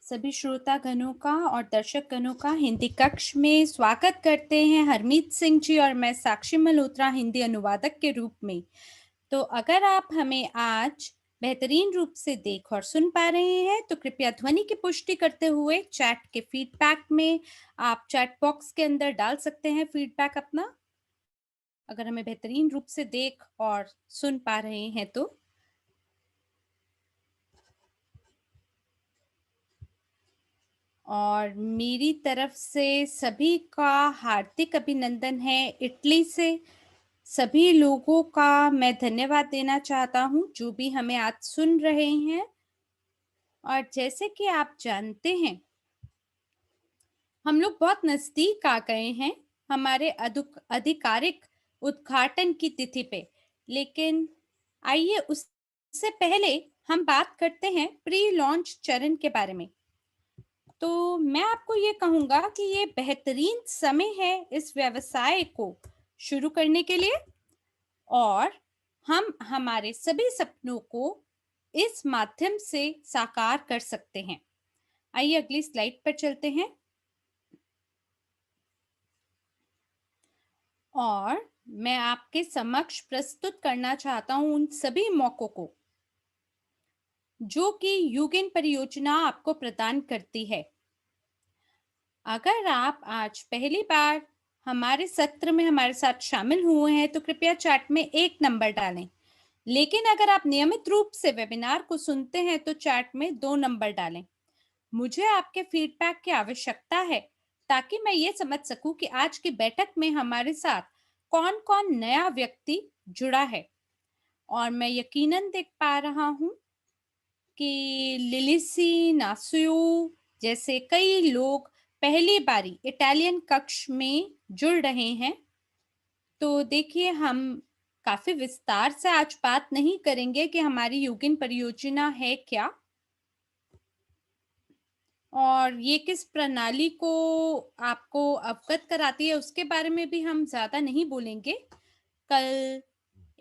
सभी श्रोतागणों का और दर्शकगणों का हिंदी कक्ष में स्वागत करते हैं हरमीत सिंह जी और मैं साक्षी मल्होत्रा हिंदी अनुवादक के रूप में। तो अगर आप हमें आज बेहतरीन रूप से देख और सुन पा रहे हैं तो कृपया ध्वनि की पुष्टि करते हुए चैट के फीडबैक में आप चैट बॉक्स के अंदर डाल सकते हैं फीडबैक अपना। अगर हमें बेहतरीन रूप से देख और सुन पा रहे हैं तो और मेरी तरफ से सभी का हार्दिक अभिनंदन है इटली से। सभी लोगों का मैं धन्यवाद देना चाहता हूँ जो भी हमें आज सुन रहे हैं। और जैसे कि आप जानते हैं हम लोग बहुत नज़दीक आ गए हैं हमारे आधिकारिक उद्घाटन की तिथि पे। लेकिन आइए उससे पहले हम बात करते हैं प्री लॉन्च चरण के बारे में। तो मैं आपको ये कहूँगा कि ये बेहतरीन समय है इस व्यवसाय को शुरू करने के लिए और हम हमारे सभी सपनों को इस माध्यम से साकार कर सकते हैं। आइए अगली स्लाइड पर चलते हैं। और मैं आपके समक्ष प्रस्तुत करना चाहता हूँ उन सभी मौकों को जो कि यूगेन परियोजना आपको प्रदान करती है। अगर आप आज पहली बार हमारे सत्र में हमारे साथ शामिल हुए हैं तो कृपया चैट में 1 नंबर डालें। लेकिन अगर आप नियमित रूप से वेबिनार को सुनते हैं तो चैट में 2 नंबर डालें। मुझे आपके फीडबैक की आवश्यकता है ताकि मैं ये समझ सकूं कि आज की बैठक में हमारे साथ कौन-कौन नया व्यक्ति जुड़ा है। और मैं यकीनन देख पा रहा हूं कि लिलिसी नासियो जैसे कई लोग पहली बारी इटालियन कक्ष में जुड़ रहे हैं। तो देखिए हम काफी विस्तार से आज बात नहीं करेंगे कि हमारी यूगिन परियोजना है क्या और ये किस प्रणाली को आपको अवगत कराती है उसके बारे में भी हम ज़्यादा नहीं बोलेंगे। कल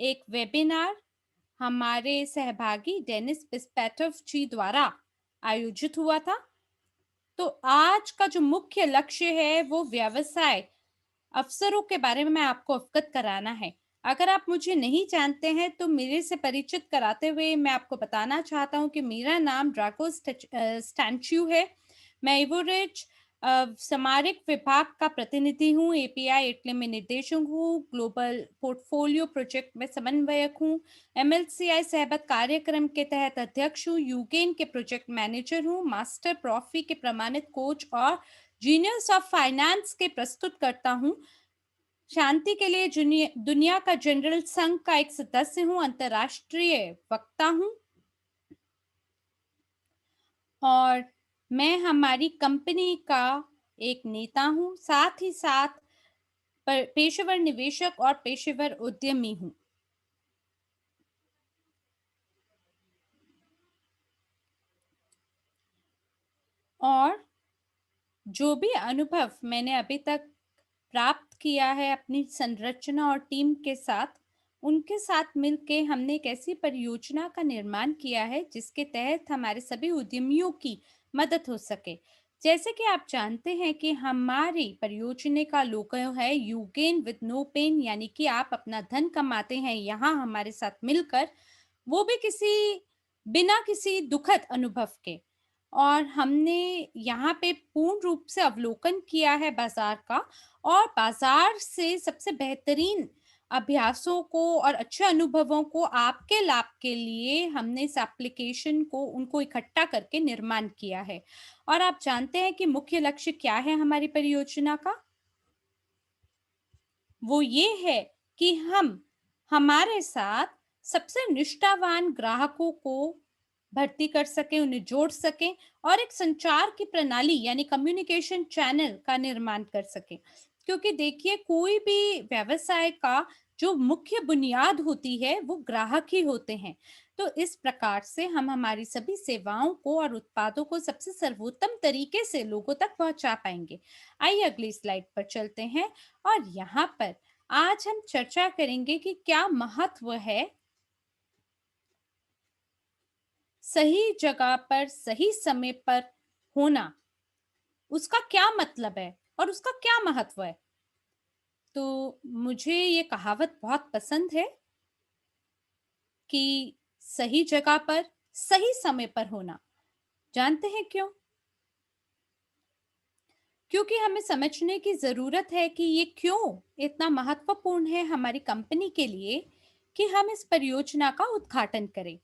एक वेबिनार हमारे सहभागी डेनिस पिस्पैटोव जी द्वारा आयोजित हुआ था। तो आज का जो मुख्य लक्ष्य है वो व्यवसाय अवसरों के बारे में मैं आपको अवगत कराना है। अगर आप मुझे नहीं जानते हैं तो मेरे से परिचित कराते हुए मैं आपको बताना चाहता हूँ कि मेरा नाम ड्राको स्टैंच्यू है। मैं इवोरिच सामरिक विभाग का प्रतिनिधि हूँ। एपीआई इटली में निर्देशक हूँ। ग्लोबल पोर्टफोलियो प्रोजेक्ट में समन्वयक हूँ। एमएलसीआई सहबत कार्यक्रम के तहत अध्यक्ष हूँ। यूगेन के प्रोजेक्ट मैनेजर हूँ। मास्टर प्रॉफी के प्रमाणित कोच और जीनियस ऑफ फाइनेंस के प्रस्तुत करता हूँ। शांति के लिए दुनिया का जनरल संघ का एक सदस्य हूँ। अंतर्राष्ट्रीय वक्ता हूँ और मैं हमारी कंपनी का एक नेता हूँ। साथ ही साथ पेशेवर निवेशक और पेशेवर उद्यमी हूँ। और जो भी अनुभव मैंने अभी तक प्राप्त किया है अपनी संरचना और टीम के साथ, उनके साथ मिलके हमने एक ऐसी परियोजना का निर्माण किया है जिसके तहत हमारे सभी उद्यमियों की मदद हो सके। जैसे कि आप जानते हैं कि हमारी परियोजना का लोगो है you gain with no pain, यानी कि आप अपना धन कमाते हैं यहाँ हमारे साथ मिलकर, वो भी बिना किसी दुखद अनुभव के। और हमने यहाँ पे पूर्ण रूप से अवलोकन किया है बाजार का और बाजार से सबसे बेहतरीन अभ्यासों को और अच्छे अनुभवों को आपके लाभ के लिए हमने इस एप्लीकेशन को उनको इकट्ठा करके निर्माण किया है। और आप जानते हैं कि मुख्य लक्ष्य क्या है हमारी परियोजना का? वो ये है कि हम हमारे साथ सबसे निष्ठावान ग्राहकों को भर्ती कर सकें, उन्हें जोड़ सकें और एक संचार की प्रणाली यानी कम्युनिकेशन चैनल का निर्माण कर सकें। क्योंकि देखिए कोई भी व्यवसाय का जो मुख्य बुनियाद होती है वो ग्राहक ही होते हैं। तो इस प्रकार से हम हमारी सभी सेवाओं को और उत्पादों को सबसे सर्वोत्तम तरीके से लोगों तक पहुंचा पाएंगे। आइए अगली स्लाइड पर चलते हैं और यहाँ पर आज हम चर्चा करेंगे कि क्या महत्व है सही जगह पर सही समय पर होना, उसका क्या मतलब है और उसका क्या महत्व है? तो मुझे ये कहावत बहुत पसंद है कि सही जगह पर, सही समय पर होना। जानते हैं क्यों? क्योंकि हमें समझने की ज़रूरत है कि ये क्यों इतना महत्वपूर्ण है हमारी कंपनी के लिए कि हम इस परियोजना का उद्घाटन करें।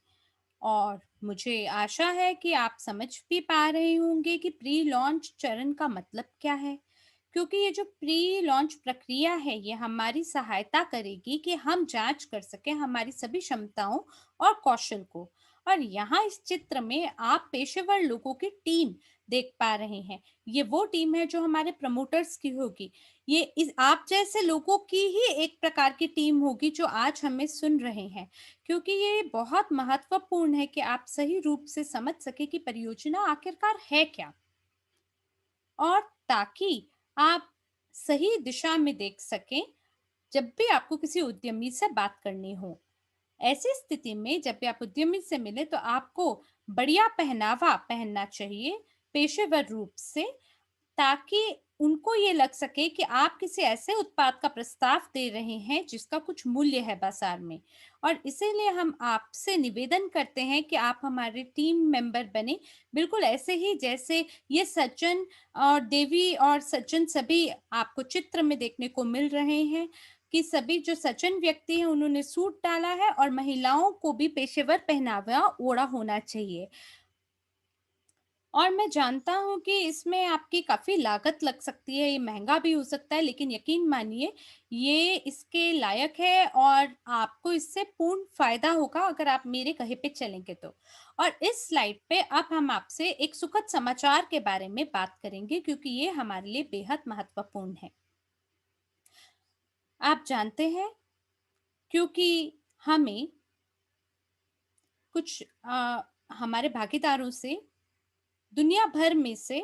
और मुझे आशा है कि आप समझ भी पा रहे होंगे कि प्री लॉन्च चरण का मतलब क्या है। क्योंकि ये जो प्री लॉन्च प्रक्रिया है, ये हमारी सहायता करेगी कि हम जांच कर सकें हमारी सभी क्षमताओं और कौशल को। और यहाँ इस चित्र में आप पेशेवर लोगों की टीम देख पा रहे हैं। ये वो टीम है जो हमारे प्रमोटर्स की होगी। ये इस आप जैसे लोगों की ही एक प्रकार की टीम होगी जो आज हमें सुन रहे हैं। क्योंकि ये बहुत महत्वपूर्ण है कि आप सही रूप से समझ सके कि परियोजना आखिरकार है क्या, और ताकि आप सही दिशा में देख सकें जब भी आपको किसी उद्यमी से बात करनी हो। ऐसी स्थिति में जब भी आप उद्यमी से मिले तो आपको बढ़िया पहनावा पहनना चाहिए पेशेवर रूप से, ताकि उनको ये लग सके कि आप किसी ऐसे उत्पाद का प्रस्ताव दे रहे हैं जिसका कुछ मूल्य है बाजार में। और इसीलिए हम आपसे निवेदन करते हैं कि आप हमारे टीम मेंबर बने, बिल्कुल ऐसे ही जैसे ये सज्जन और देवी और सज्जन सभी आपको चित्र में देखने को मिल रहे हैं कि सभी जो सज्जन व्यक्ति हैं उन्होंने सूट डाला है और महिलाओं को भी पेशेवर पहनावा ओढ़ा होना चाहिए। और मैं जानता हूँ कि इसमें आपकी काफ़ी लागत लग सकती है, ये महँगा भी हो सकता है, लेकिन यकीन मानिए ये इसके लायक है और आपको इससे पूर्ण फ़ायदा होगा अगर आप मेरे कहे पे चलेंगे तो। और इस स्लाइड पे अब हम आपसे एक सुखद समाचार के बारे में बात करेंगे क्योंकि ये हमारे लिए बेहद महत्वपूर्ण है। आप जानते हैं, क्योंकि हमें कुछ हमारे भागीदारों से दुनिया भर में से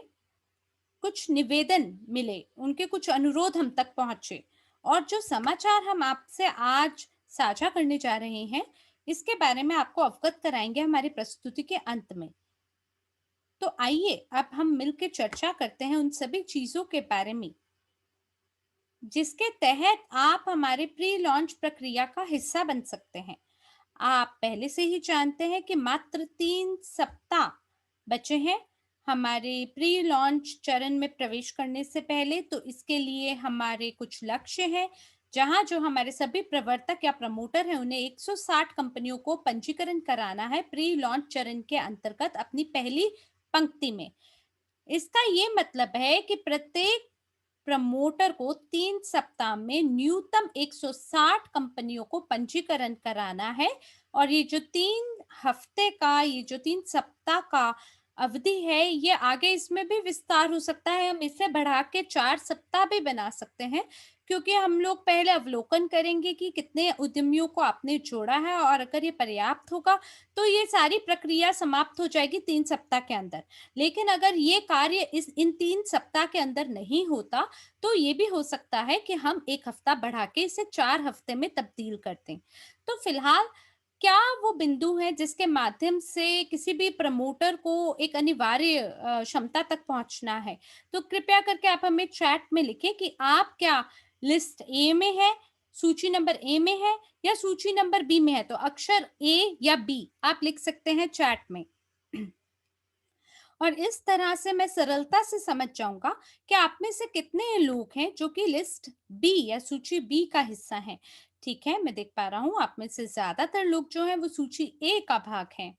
कुछ निवेदन मिले, उनके कुछ अनुरोध हम तक पहुँचे, और जो समाचार हम आपसे आज साझा करने जा रहे हैं, इसके बारे में आपको अवगत कराएँगे हमारी प्रस्तुति के अंत में। तो आइए अब हम मिलके चर्चा करते हैं उन सभी चीज़ों के बारे में, जिसके तहत आप हमारे प्री लॉन्च प्रक्रिया का हिस्सा बन सकते हैं। आप पहले से ही जानते हैं कि मात्र 3 सप्ताह बचे हैं हमारे प्री लॉन्च चरण में प्रवेश करने से पहले, तो इसके लिए हमारे कुछ लक्ष्य हैं, जहां जो हमारे सभी प्रवर्तक या प्रमोटर हैं, उन्हें 160 कंपनियों को पंजीकरण कराना है प्री लॉन्च चरण के अंतर्गत अपनी पहली पंक्ति में। इसका ये मतलब है कि प्रत्येक प्रमोटर को 3 सप्ताह में न्यूनतम 160 कंपनियों को पंजीकरण कराना है। और ये जो 3 हफ्ते का, ये जो 3 सप्ताह का अवधि है, ये आगे इसमें भी विस्तार हो सकता है। हम इसे बढ़ा के 4 सप्ताह भी बना सकते हैं, क्योंकि हम लोग पहले अवलोकन करेंगे कि कितने उद्यमियों को आपने जोड़ा है, और अगर ये पर्याप्त होगा, तो ये सारी प्रक्रिया समाप्त हो जाएगी 3 सप्ताह के अंदर। लेकिन अगर ये कार्य इस इन 3 सप्ताह के अंदर नहीं होता, तो ये भी हो सकता है कि हम 1 हफ्ता बढ़ा के इसे 4 हफ्ते में तब्दील कर दें। तो फिलहाल क्या वो बिंदु है जिसके माध्यम से किसी भी प्रमोटर को एक अनिवार्य क्षमता तक पहुँचना है? तो कृपया करके आप हमें चैट में लिखें कि आप क्या लिस्ट ए में है, सूची नंबर ए में है, या सूची नंबर बी में है? तो अक्षर ए या बी आप लिख सकते हैं चैट में। और इस तरह से मैं सरलता से समझ जाऊँगा कि आप में से कितने लोग हैं जो कि लिस्ट बी या सूची बी का हिस्सा हैं। ठीक है, मैं देख पा रहा हूँ आप में से ज़्यादातर लोग जो हैं वो सूची ए का भाग हैं।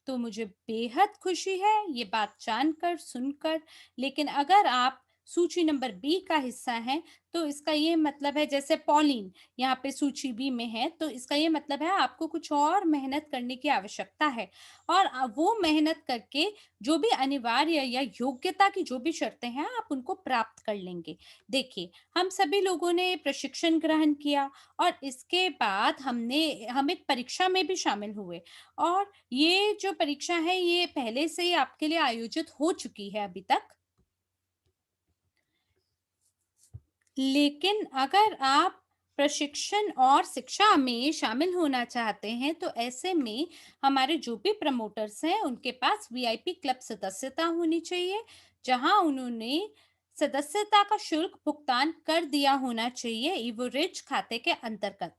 तो मुझे बेहद खुशी है ये बात जानकर, सुनकर। लेकिन अगर आप सूची नंबर बी का हिस्सा हैं, तो इसका ये मतलब है, जैसे पॉलिन यहाँ पे सूची बी में है, तो इसका ये मतलब है आपको कुछ और मेहनत करने की आवश्यकता है। और वो मेहनत करके जो भी अनिवार्य या योग्यता की जो भी शर्तें हैं, आप उनको प्राप्त कर लेंगे। देखिए, हम सभी लोगों ने प्रशिक्षण ग्रहण किया और इसके बाद हम एक परीक्षा में भी शामिल हुए। और ये जो परीक्षा है ये पहले से ही आपके लिए आयोजित हो चुकी है अभी तक। लेकिन अगर आप प्रशिक्षण और शिक्षा में शामिल होना चाहते हैं, तो ऐसे में हमारे जो भी प्रमोटर्स हैं, उनके पास वीआईपी क्लब सदस्यता होनी चाहिए, जहां उन्होंने सदस्यता का शुल्क भुगतान कर दिया होना चाहिए इवोरिच खाते के अंतर्गत।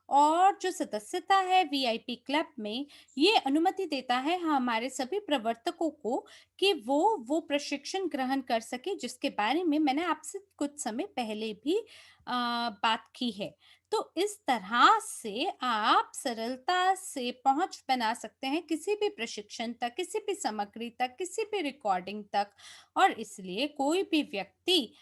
और जो सदस्यता है वीआईपी क्लब में, ये अनुमति देता है हमारे सभी प्रवर्तकों को कि वो प्रशिक्षण ग्रहण कर सके, जिसके बारे में मैंने आपसे कुछ समय पहले भी बात की है। तो इस तरह से आप सरलता से पहुंच बना सकते हैं किसी भी प्रशिक्षण तक, किसी भी सामग्री तक, किसी भी रिकॉर्डिंग तक। और इसलिए कोई भी व्यक्ति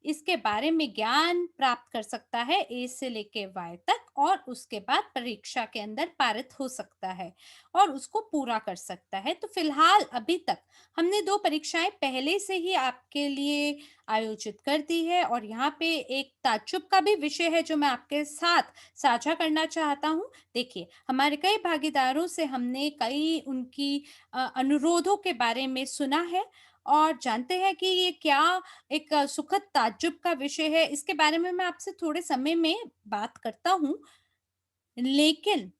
इसके बारे में ज्ञान प्राप्त कर सकता है ए से लेके वाई तक, और उसके बाद परीक्षा के अंदर पारित हो सकता है और उसको पूरा कर सकता है। तो फिलहाल अभी तक हमने 2 परीक्षाएं पहले से ही आपके लिए आयोजित कर दी है, और यहाँ पे एक ताज्जुब का भी विषय है जो मैं आपके साथ साझा करना चाहता हूँ। देखिए, हमारे कई भागीदारों से हमने कई उनकी अनुरोधों के बारे में सुना है और जानते हैं कि ये क्या एक सुखद ताज्जुब का विषय है। इसके बारे में मैं आपसे थोड़े समय में बात करता हूँ। लेकिन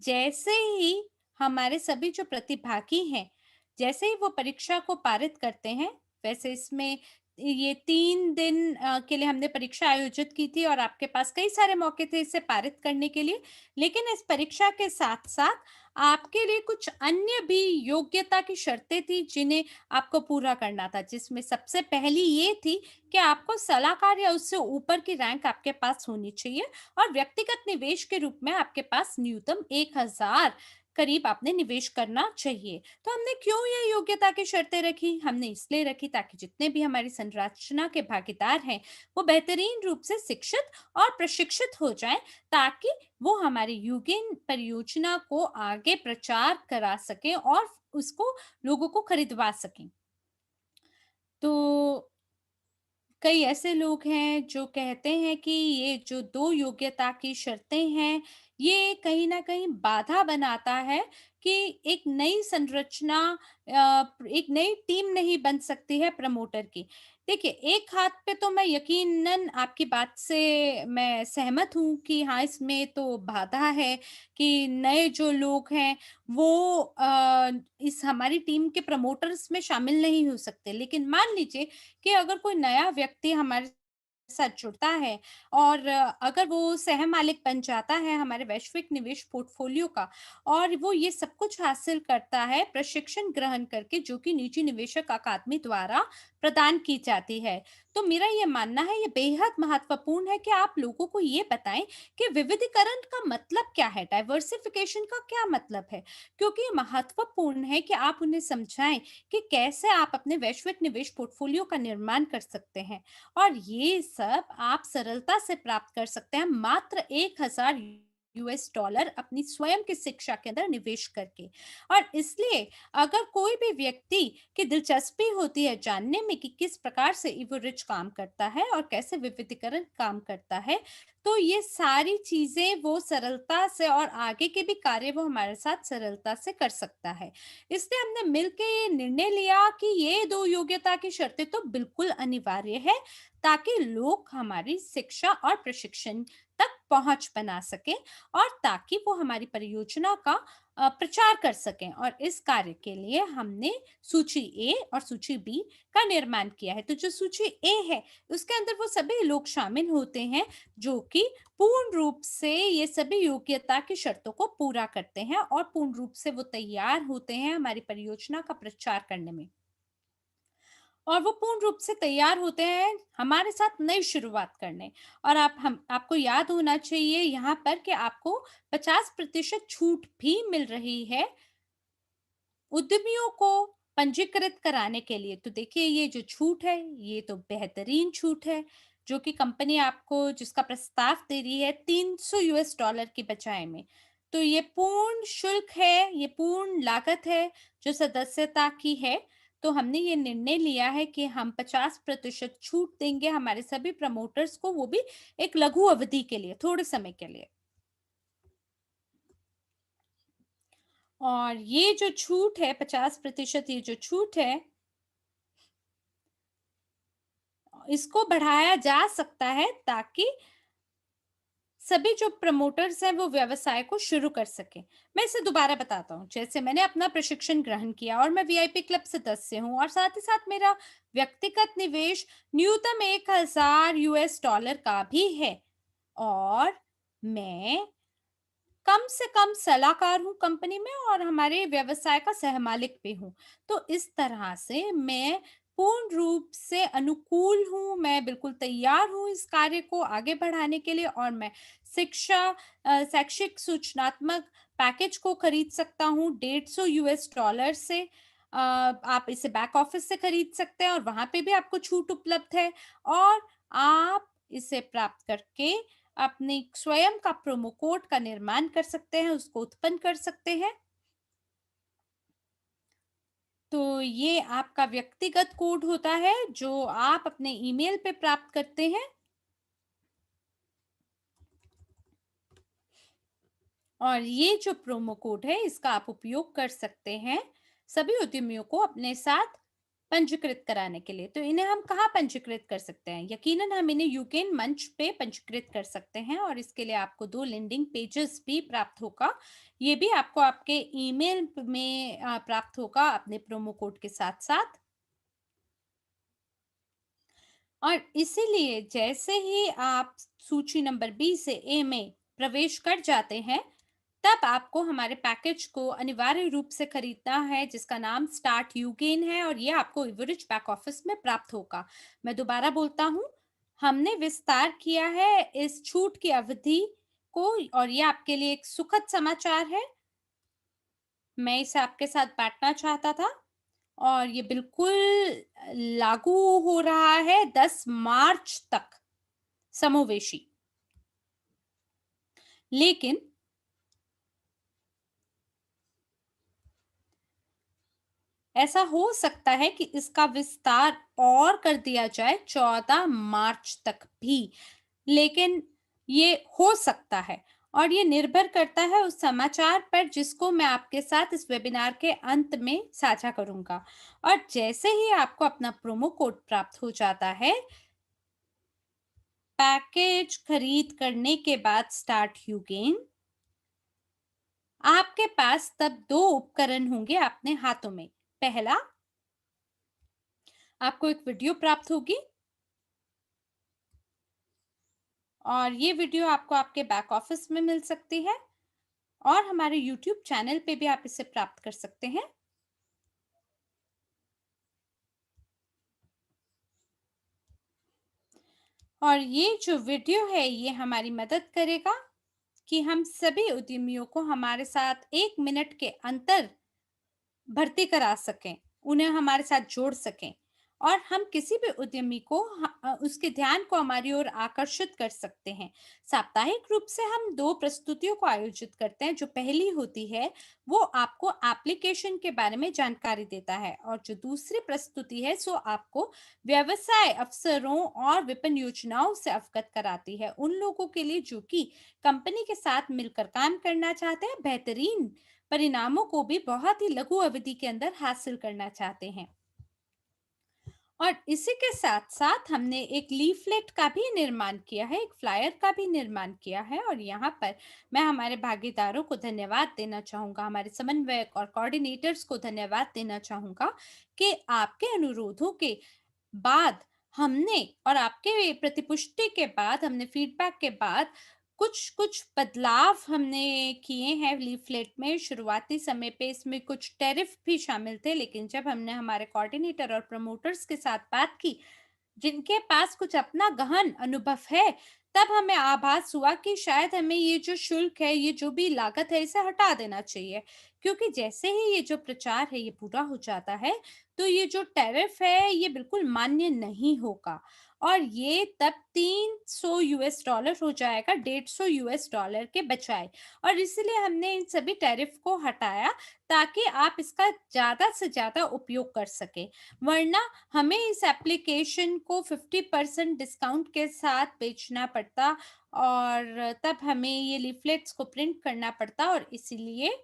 जैसे ही हमारे सभी जो प्रतिभागी हैं, जैसे ही वो परीक्षा को पारित करते हैं, वैसे इसमें ये 3 दिन के लिए हमने परीक्षा आयोजित की थी और आपके पास कई सारे मौके थे इसे पारित करने के लिए। लेकिन इस परीक्षा के साथ-साथ आपके लिए कुछ अन्य भी योग्यता की शर्तें थी जिन्हें आपको पूरा करना था, जिसमें सबसे पहली ये थी कि आपको सलाहकार या उससे ऊपर की रैंक आपके पास होनी चाहिए, और व्यक्तिगत निवेश के रूप में आपके पास न्यूनतम 1000 करीब आपने निवेश करना चाहिए। तो हमने क्यों ये योग्यता की शर्तें रखी? हमने इसलिए रखी ताकि जितने भी हमारी संरचना के भागीदार हैं, वो बेहतरीन रूप से शिक्षित और प्रशिक्षित हो जाएं, ताकि वो हमारी यूगेन परियोजना को आगे प्रचार करा सकें और उसको लोगों को खरीदवा सकें। तो कई ऐसे लोग हैं जो कहते हैं कि ये जो 2 योग्यता की शर्तें हैं, ये कहीं न कहीं बाधा बनाता है कि एक नई संरचना एक नई टीम नहीं बन सकती है प्रमोटर की। देखिए, एक हाथ पे तो मैं यकीनन आपकी बात से मैं सहमत हूँ कि हाँ, इसमें तो बाधा है कि नए जो लोग हैं, वो इस हमारी टीम के प्रमोटर्स में शामिल नहीं हो सकते। लेकिन मान लीजिए कि अगर कोई नया व्यक्ति हमारे साथ जुड़ता है और अगर वो सह मालिक बन जाता है हमारे वैश्विक निवेश पोर्टफोलियो का, और वो ये सब कुछ हासिल करता है प्रशिक्षण ग्रहण करके, जो कि निजी निवेशक अकादमी द्वारा प्रदान की जाती है। तो मेरा ये मानना है, ये बेहद महत्वपूर्ण है कि आप लोगों को ये बताएं कि विविधीकरण का मतलब क्या है, डाइवर्सिफिकेशन का क्या मतलब है, क्योंकि ये महत्वपूर्ण है कि आप उन्हें समझाएं कि कैसे आप अपने वैश्विक निवेश पोर्टफोलियो का निर्माण कर सकते हैं। और ये सब आप सरलता से प्राप्त कर सकते हैं मात्र 1000 यूएस डॉलर अपनी स्वयं की शिक्षा के अंदर निवेश करके। और इसलिए अगर कोई भी व्यक्ति की दिलचस्पी होती है जानने में कि किस प्रकार से इवोरिच काम करता है और कैसे विविधीकरण काम करता है, तो ये सारी चीजें वो सरलता से, और आगे के भी कार्य वो हमारे साथ सरलता से कर सकता है। इसलिए हमने मिलके ये निर्णय लिया कि ये 2 योग्यता की शर्तें तो बिल्कुल अनिवार्य है, ताकि लोग हमारी शिक्षा और प्रशिक्षण तक पहुंच बना सकें, और ताकि वो हमारी परियोजना का प्रचार कर सकें। और इस कार्य के लिए हमने सूची ए और सूची बी का निर्माण किया है। तो जो सूची ए है, उसके अंदर वो सभी लोग शामिल होते हैं जो कि पूर्ण रूप से ये सभी योग्यता की शर्तों को पूरा करते हैं और पूर्ण रूप से वो तैयार होते हैं हमारी परियोजना का प्रचार करने में। और वो पूर्ण रूप से तैयार होते हैं हमारे साथ नई शुरुआत करने। और हम आपको याद होना चाहिए यहाँ पर कि आपको 50% छूट भी मिल रही है उद्यमियों को पंजीकृत कराने के लिए। तो देखिए, ये जो छूट है, ये तो बेहतरीन छूट है, जो कि कंपनी आपको जिसका प्रस्ताव दे रही है 300 यूएस डॉलर की बजाय में। तो ये पूर्ण शुल्क है, ये पूर्ण लागत है जो सदस्यता की है। तो हमने ये निर्णय लिया है कि हम 50% छूट देंगे हमारे सभी प्रमोटर्स को, वो भी एक लघु अवधि के लिए, थोड़े समय के लिए। और ये जो छूट है 50%, ये जो छूट है, इसको बढ़ाया जा सकता है ताकि सभी जो प्रमोटर्स हैं वो व्यवसाय को शुरू कर सकें। मैं इसे दोबारा बताता हूँ। जैसे मैंने अपना प्रशिक्षण ग्रहण किया और मैं वीआईपी क्लब सदस्य हूँ और साथ ही साथ मेरा व्यक्तिगत निवेश न्यूनतम 1000 यूएस डॉलर का भी है और मैं कम से कम सलाहकार हूँ कंपनी में और हमारे व्यवसाय का सहमालिक भी हूँ। तो इस तरह से मैं पूर्ण रूप से अनुकूल हूँ, मैं बिल्कुल तैयार हूँ इस कार्य को आगे बढ़ाने के लिए और मैं शैक्षिक सूचनात्मक पैकेज को खरीद सकता हूँ 150 यूएस डॉलर से। आप इसे बैक ऑफिस से खरीद सकते हैं और वहाँ पे भी आपको छूट उपलब्ध है और आप इसे प्राप्त करके अपने स्वयं का प्रोमो कोड का निर्माण कर सकते हैं, उसको उत्पन्न कर सकते हैं। तो ये आपका व्यक्तिगत कोड होता है जो आप अपने ईमेल पे प्राप्त करते हैं और ये जो प्रोमो कोड है इसका आप उपयोग कर सकते हैं सभी उद्यमियों को अपने साथ पंजीकृत कराने के लिए। तो इन्हें हम कहाँ पंजीकृत कर सकते हैं? यकीनन हम इन्हें यूकेन मंच पे पंजीकृत कर सकते हैं और इसके लिए आपको 2 लैंडिंग पेजेस भी प्राप्त होगा। ये भी आपको आपके ईमेल में प्राप्त होगा अपने प्रोमो कोड के साथ-साथ। और इसीलिए जैसे ही आप सूची नंबर बी से ए में प्रवेश कर जाते हैं, तब आपको हमारे पैकेज को अनिवार्य रूप से खरीदना है जिसका नाम स्टार्ट यूगेन है और ये आपको एवरेज बैक ऑफिस में प्राप्त होगा। मैं दोबारा बोलता हूँ, हमने विस्तार किया है इस छूट की अवधि को और ये आपके लिए एक सुखद समाचार है। मैं इसे आपके साथ बांटना चाहता था और ये बिल्कुल लागू हो रहा है 10 मार्च तक समोवेशी। लेकिन ऐसा हो सकता है कि इसका विस्तार और कर दिया जाए 14 मार्च तक भी, लेकिन ये हो सकता है और ये निर्भर करता है उस समाचार पर जिसको मैं आपके साथ इस वेबिनार के अंत में साझा करूंगा। और जैसे ही आपको अपना प्रोमो कोड प्राप्त हो जाता है, पैकेज खरीद करने के बाद स्टार्ट यू गेन, आपके पास तब 2 उपकरण होंगे अपने हाथों में। पहला, आपको एक वीडियो प्राप्त होगी और ये वीडियो आपको आपके बैक ऑफिस में मिल सकती है और हमारे यूट्यूब चैनल पे भी आप इसे प्राप्त कर सकते हैं। और ये जो वीडियो है ये हमारी मदद करेगा कि हम सभी उद्यमियों को हमारे साथ 1 मिनट के अंदर भर्ती करा सकें, उन्हें हमारे साथ जोड़ सकें और हम किसी भी उद्यमी को उसके ध्यान को हमारी ओर आकर्षित कर सकते हैं। साप्ताहिक रूप से हम 2 प्रस्तुतियों को आयोजित करते हैं। जो पहली होती है, वो आपको एप्लीकेशन के बारे में जानकारी देता है और जो दूसरी प्रस्तुति है, सो आपको व्यवसाय अवसरों और विपणन योजनाओं से अवगत कराती है। उन लोगों के लिए जो कि कंपनी के साथ मिलकर काम करना चाहते हैं, बेहतरीन परिणामों को भी बहुत ही लघु अवधि के अंदर हासिल करना चाहते हैं। और इसी के साथ-साथ हमने एक लीफलेट का भी निर्माण किया है, एक फ्लायर का भी निर्माण किया है और यहाँ पर मैं हमारे भागीदारों को धन्यवाद देना चाहूँगा, हमारे समन्वयक और कोऑर्डिनेटर्स को धन्यवाद देना चाहूँगा कि आपके अनुरोधों के बाद हमने और आपके प्रतिपुष्टि के बाद, हमने फीडबैक के बाद कुछ-कुछ बदलाव हमने किए हैं लीफलेट में। शुरुआती समय पे इसमें कुछ टैरिफ भी शामिल थे, लेकिन जब हमने हमारे कोऑर्डिनेटर और प्रमोटर्स के साथ बात की, जिनके पास कुछ अपना गहन अनुभव है, तब हमें आभास हुआ कि शायद हमें ये जो शुल्क है, ये जो भी लागत है, इसे हटा देना चाहिए। क्योंकि जैसे ही ये जो प्रचार है, ये पूरा हो जाता है, तो ये जो टैरिफ है, ये बिल्कुल मान्य नहीं होगा और ये तब 300 यूएस डॉलर हो जाएगा 150 यूएस डॉलर के बजाय। और इसलिए हमने इन सभी टैरिफ को हटाया ताकि आप इसका ज़्यादा से ज़्यादा उपयोग कर सकें। वरना हमें इस एप्लीकेशन को 50% डिस्काउंट के साथ बेचना पड़ता और तब हमें ये लीफलेट्स को प्रिंट करना पड़ता और इसीलिए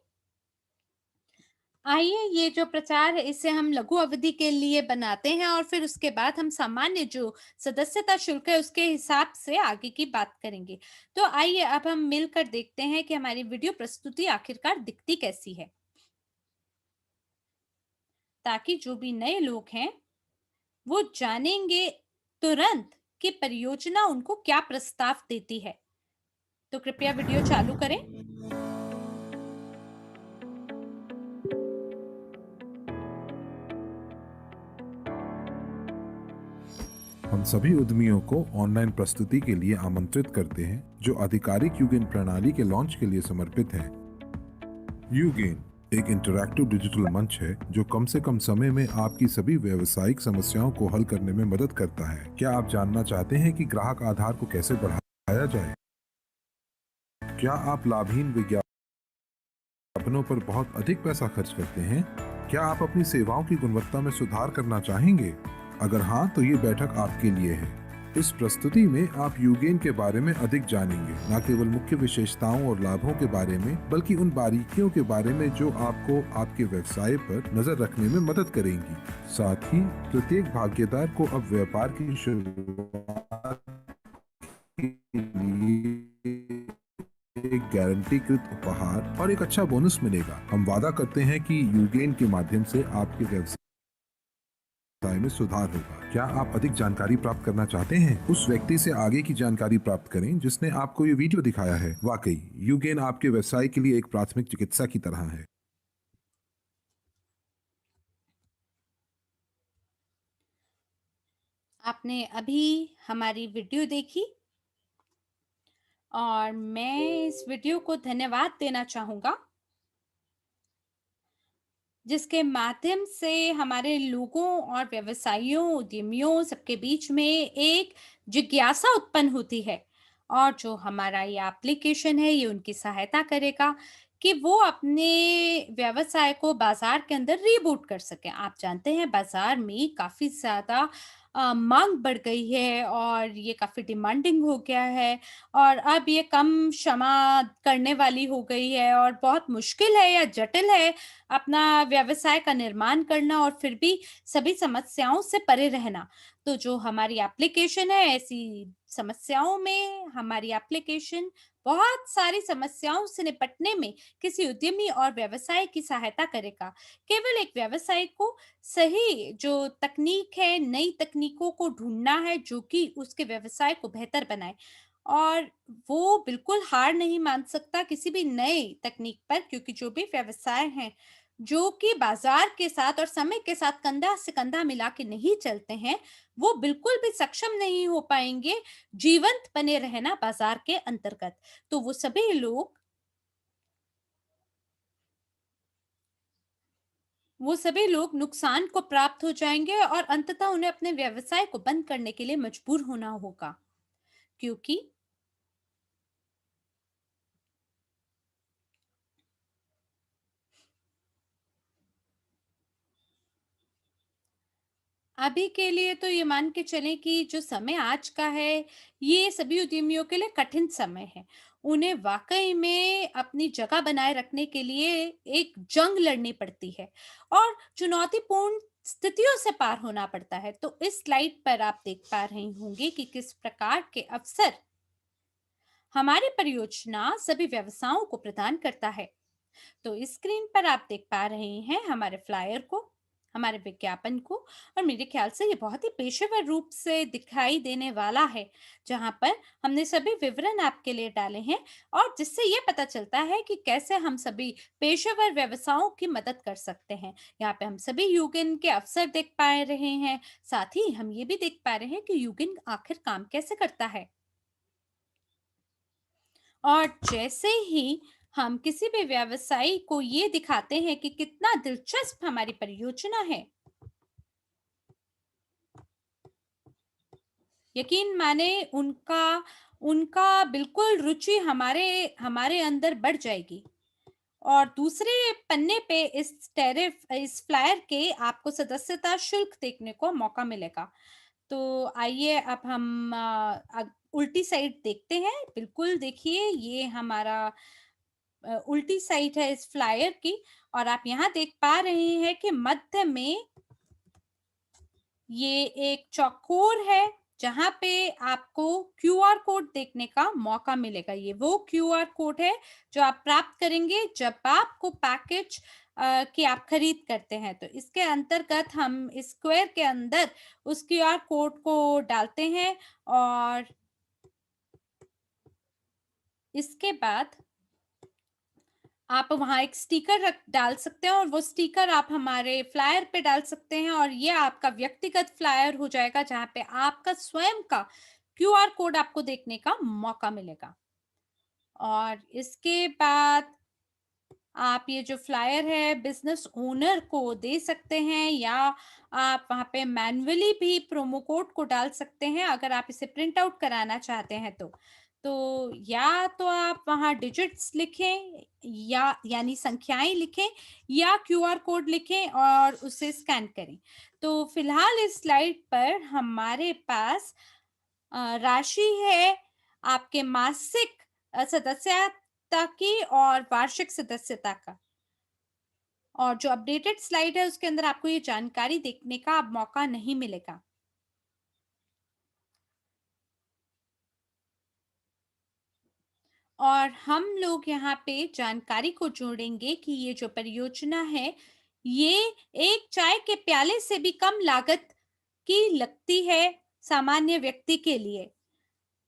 आइए, ये जो प्रचार है इसे हम लघु अवधि के लिए बनाते हैं और फिर उसके बाद हम सामान्य जो सदस्यता शुल्क है उसके हिसाब से आगे की बात करेंगे। तो आइए अब हम मिलकर देखते हैं कि हमारी वीडियो प्रस्तुति आखिरकार दिखती कैसी है, ताकि जो भी नए लोग हैं वो जानेंगे तुरंत कि परियोजना उनको क्या प्रस्ताव देती है। तो कृपया वीडियो चालू करें। हम सभी उद्यमियों को ऑनलाइन प्रस्तुति के लिए आमंत्रित करते हैं जो आधिकारिक यूगेन प्रणाली के लॉन्च के लिए समर्पित है। यूगेन एक इंटरैक्टिव डिजिटल मंच है जो कम से कम समय में आपकी सभी व्यावसायिक समस्याओं को हल करने में मदद करता है। क्या आप जानना चाहते हैं कि ग्राहक आधार को कैसे बढ़ाया जाए? क्या आप लाभहीन विज्ञापनों पर बहुत अधिक पैसा खर्च करते हैं? क्या आप अपनी सेवाओं की गुणवत्ता में सुधार करना चाहेंगे? अगर हाँ, तो ये बैठक आपके लिए है। इस प्रस्तुति में आप यूगेन के बारे में अधिक जानेंगे, न केवल मुख्य विशेषताओं और लाभों के बारे में, बल्कि उन बारीकियों के बारे में जो आपको आपके व्यवसाय पर नजर रखने में मदद करेंगी। साथ ही प्रत्येक भागीदार को अब व्यापार की शुरुआत के लिए एक गारंटीकृत उपहार और एक अच्छा बोनस मिलेगा। हम वादा करते हैं कि यूगेन के माध्यम से आपके व्यवसाय में सुधार होगा। क्या आप अधिक जानकारी प्राप्त करना चाहते हैं? उस व्यक्ति से आगे की जानकारी प्राप्त करें जिसने आपको ये वीडियो दिखाया है। वाकई यूगेन आपके व्यवसाय के लिए एक प्राथमिक चिकित्सा की तरह है। आपने अभी हमारी वीडियो देखी और मैं इस वीडियो को धन्यवाद देना चाहूँगा, जिसके माध्यम से हमारे लोगों और व्यवसायियों, उद्यमियों सबके बीच में एक जिज्ञासा उत्पन्न होती है और जो हमारा ये एप्लीकेशन है, ये उनकी सहायता करेगा कि वो अपने व्यवसाय को बाज़ार के अंदर रीबूट कर सकें। आप जानते हैं बाज़ार में काफ़ी ज़्यादा माँग बढ़ गई है और ये काफ़ी डिमांडिंग हो गया है और अब ये कम क्षमा करने वाली हो गई है और बहुत मुश्किल है या जटिल है अपना व्यवसाय का निर्माण करना और फिर भी सभी समस्याओं से परे रहना। तो जो हमारी एप्लीकेशन है, ऐसी समस्याओं में हमारी एप्लीकेशन बहुत सारी समस्याओं से निपटने में किसी उद्यमी और व्यवसाय की सहायता करेगा। केवल एक व्यवसाय को सही जो तकनीक है, नई तकनीकों को ढूँढना है जो कि उसके व्यवसाय को बेहतर बनाए। और वो बिल्कुल हार नहीं मान सकता किसी भी नए तकनीक पर, क्योंकि जो भी व्यवसाय हैं, जो कि बाज़ार के साथ और समय के साथ कंधा से कंधा मिला के नहीं चलते हैं, वो बिल्कुल भी सक्षम नहीं हो पाएँगे जीवंत बने रहना बाज़ार के अंतर्गत। तो वो सभी लोग नुकसान को प्राप्त हो जाएँगे और अंततः उन्हें अपने व्यवसाय को बंद करने के लिए मजबूर होना होगा। क्योंकि अभी के लिए तो ये मान के चलें कि जो समय आज का है, ये सभी उद्यमियों के लिए कठिन समय है। उन्हें वाक़ई में अपनी जगह बनाए रखने के लिए एक जंग लड़नी पड़ती है और चुनौतीपूर्ण स्थितियों से पार होना पड़ता है। तो इस स्लाइड पर आप देख पा रहे होंगे कि किस प्रकार के अवसर हमारी परियोजना सभी व्यवसायों को प्रदान करता है। तो इस स्क्रीन पर आप देख पा रहे हैं हमारे फ्लायर को, हमारे विज्ञापन को और मेरे ख्याल से ये बहुत ही पेशेवर रूप से दिखाई देने वाला है, जहाँ पर हमने सभी विवरण आपके लिए डाले हैं और जिससे ये पता चलता है कि कैसे हम सभी पेशेवर व्यवसायों की मदद कर सकते हैं। यहाँ पे हम सभी यूगिन के अवसर देख पा रहे हैं, साथ ही हम ये भी देख पा रहे हैं कि यूगिन आखिर काम कैसे करता है। और जैसे ही हम किसी भी व्यवसायी को ये दिखाते हैं कि कितना दिलचस्प हमारी परियोजना है, यकीन माने उनका उनका बिल्कुल रुचि हमारे हमारे अंदर बढ़ जाएगी। और दूसरे पन्ने पे इस फ्लायर के आपको सदस्यता शुल्क देखने को मौका मिलेगा। तो आइए अब हम उल्टी साइड देखते हैं। बिल्कुल देखिए, ये हमारा उल्टी साइड है इस फ्लायर की और आप यहाँ देख पा रहे हैं कि मध्य में ये एक चौकोर है जहाँ पे आपको क्यूआर कोड देखने का मौका मिलेगा। ये वो क्यूआर कोड है जो आप प्राप्त करेंगे जब आपको पैकेज की आप खरीद करते हैं। तो इसके अंतर्गत हम इस स्क्वायर के अंदर उस क्यूआर कोड को डालते हैं और इसके बाद आप वहाँ एक स्टिकर रख डाल सकते हैं और वो स्टिकर आप हमारे फ्लायर पे डाल सकते हैं और ये आपका व्यक्तिगत फ्लायर हो जाएगा जहाँ पे आपका स्वयं का क्यूआर कोड आपको देखने का मौका मिलेगा। और इसके बाद आप ये जो फ्लायर है बिज़नेस ओनर को दे सकते हैं या आप वहाँ पे मैन्युअली भी प्रोमो कोड को डाल सकते हैं अगर आप इसे प्रिंट आउट कराना चाहते हैं तो। तो या तो आप वहाँ डिजिट्स लिखें या यानी संख्याएँ लिखें या क्यूआर कोड लिखें और उसे स्कैन करें। तो फिलहाल इस स्लाइड पर हमारे पास राशि है आपके मासिक सदस्यता की और वार्षिक सदस्यता का। और जो अपडेटेड स्लाइड है उसके अंदर आपको ये जानकारी देखने का अब मौका नहीं मिलेगा। और हम लोग यहाँ पे जानकारी को जोड़ेंगे कि ये जो परियोजना है, ये एक चाय के प्याले से भी कम लागत की लगती है सामान्य व्यक्ति के लिए।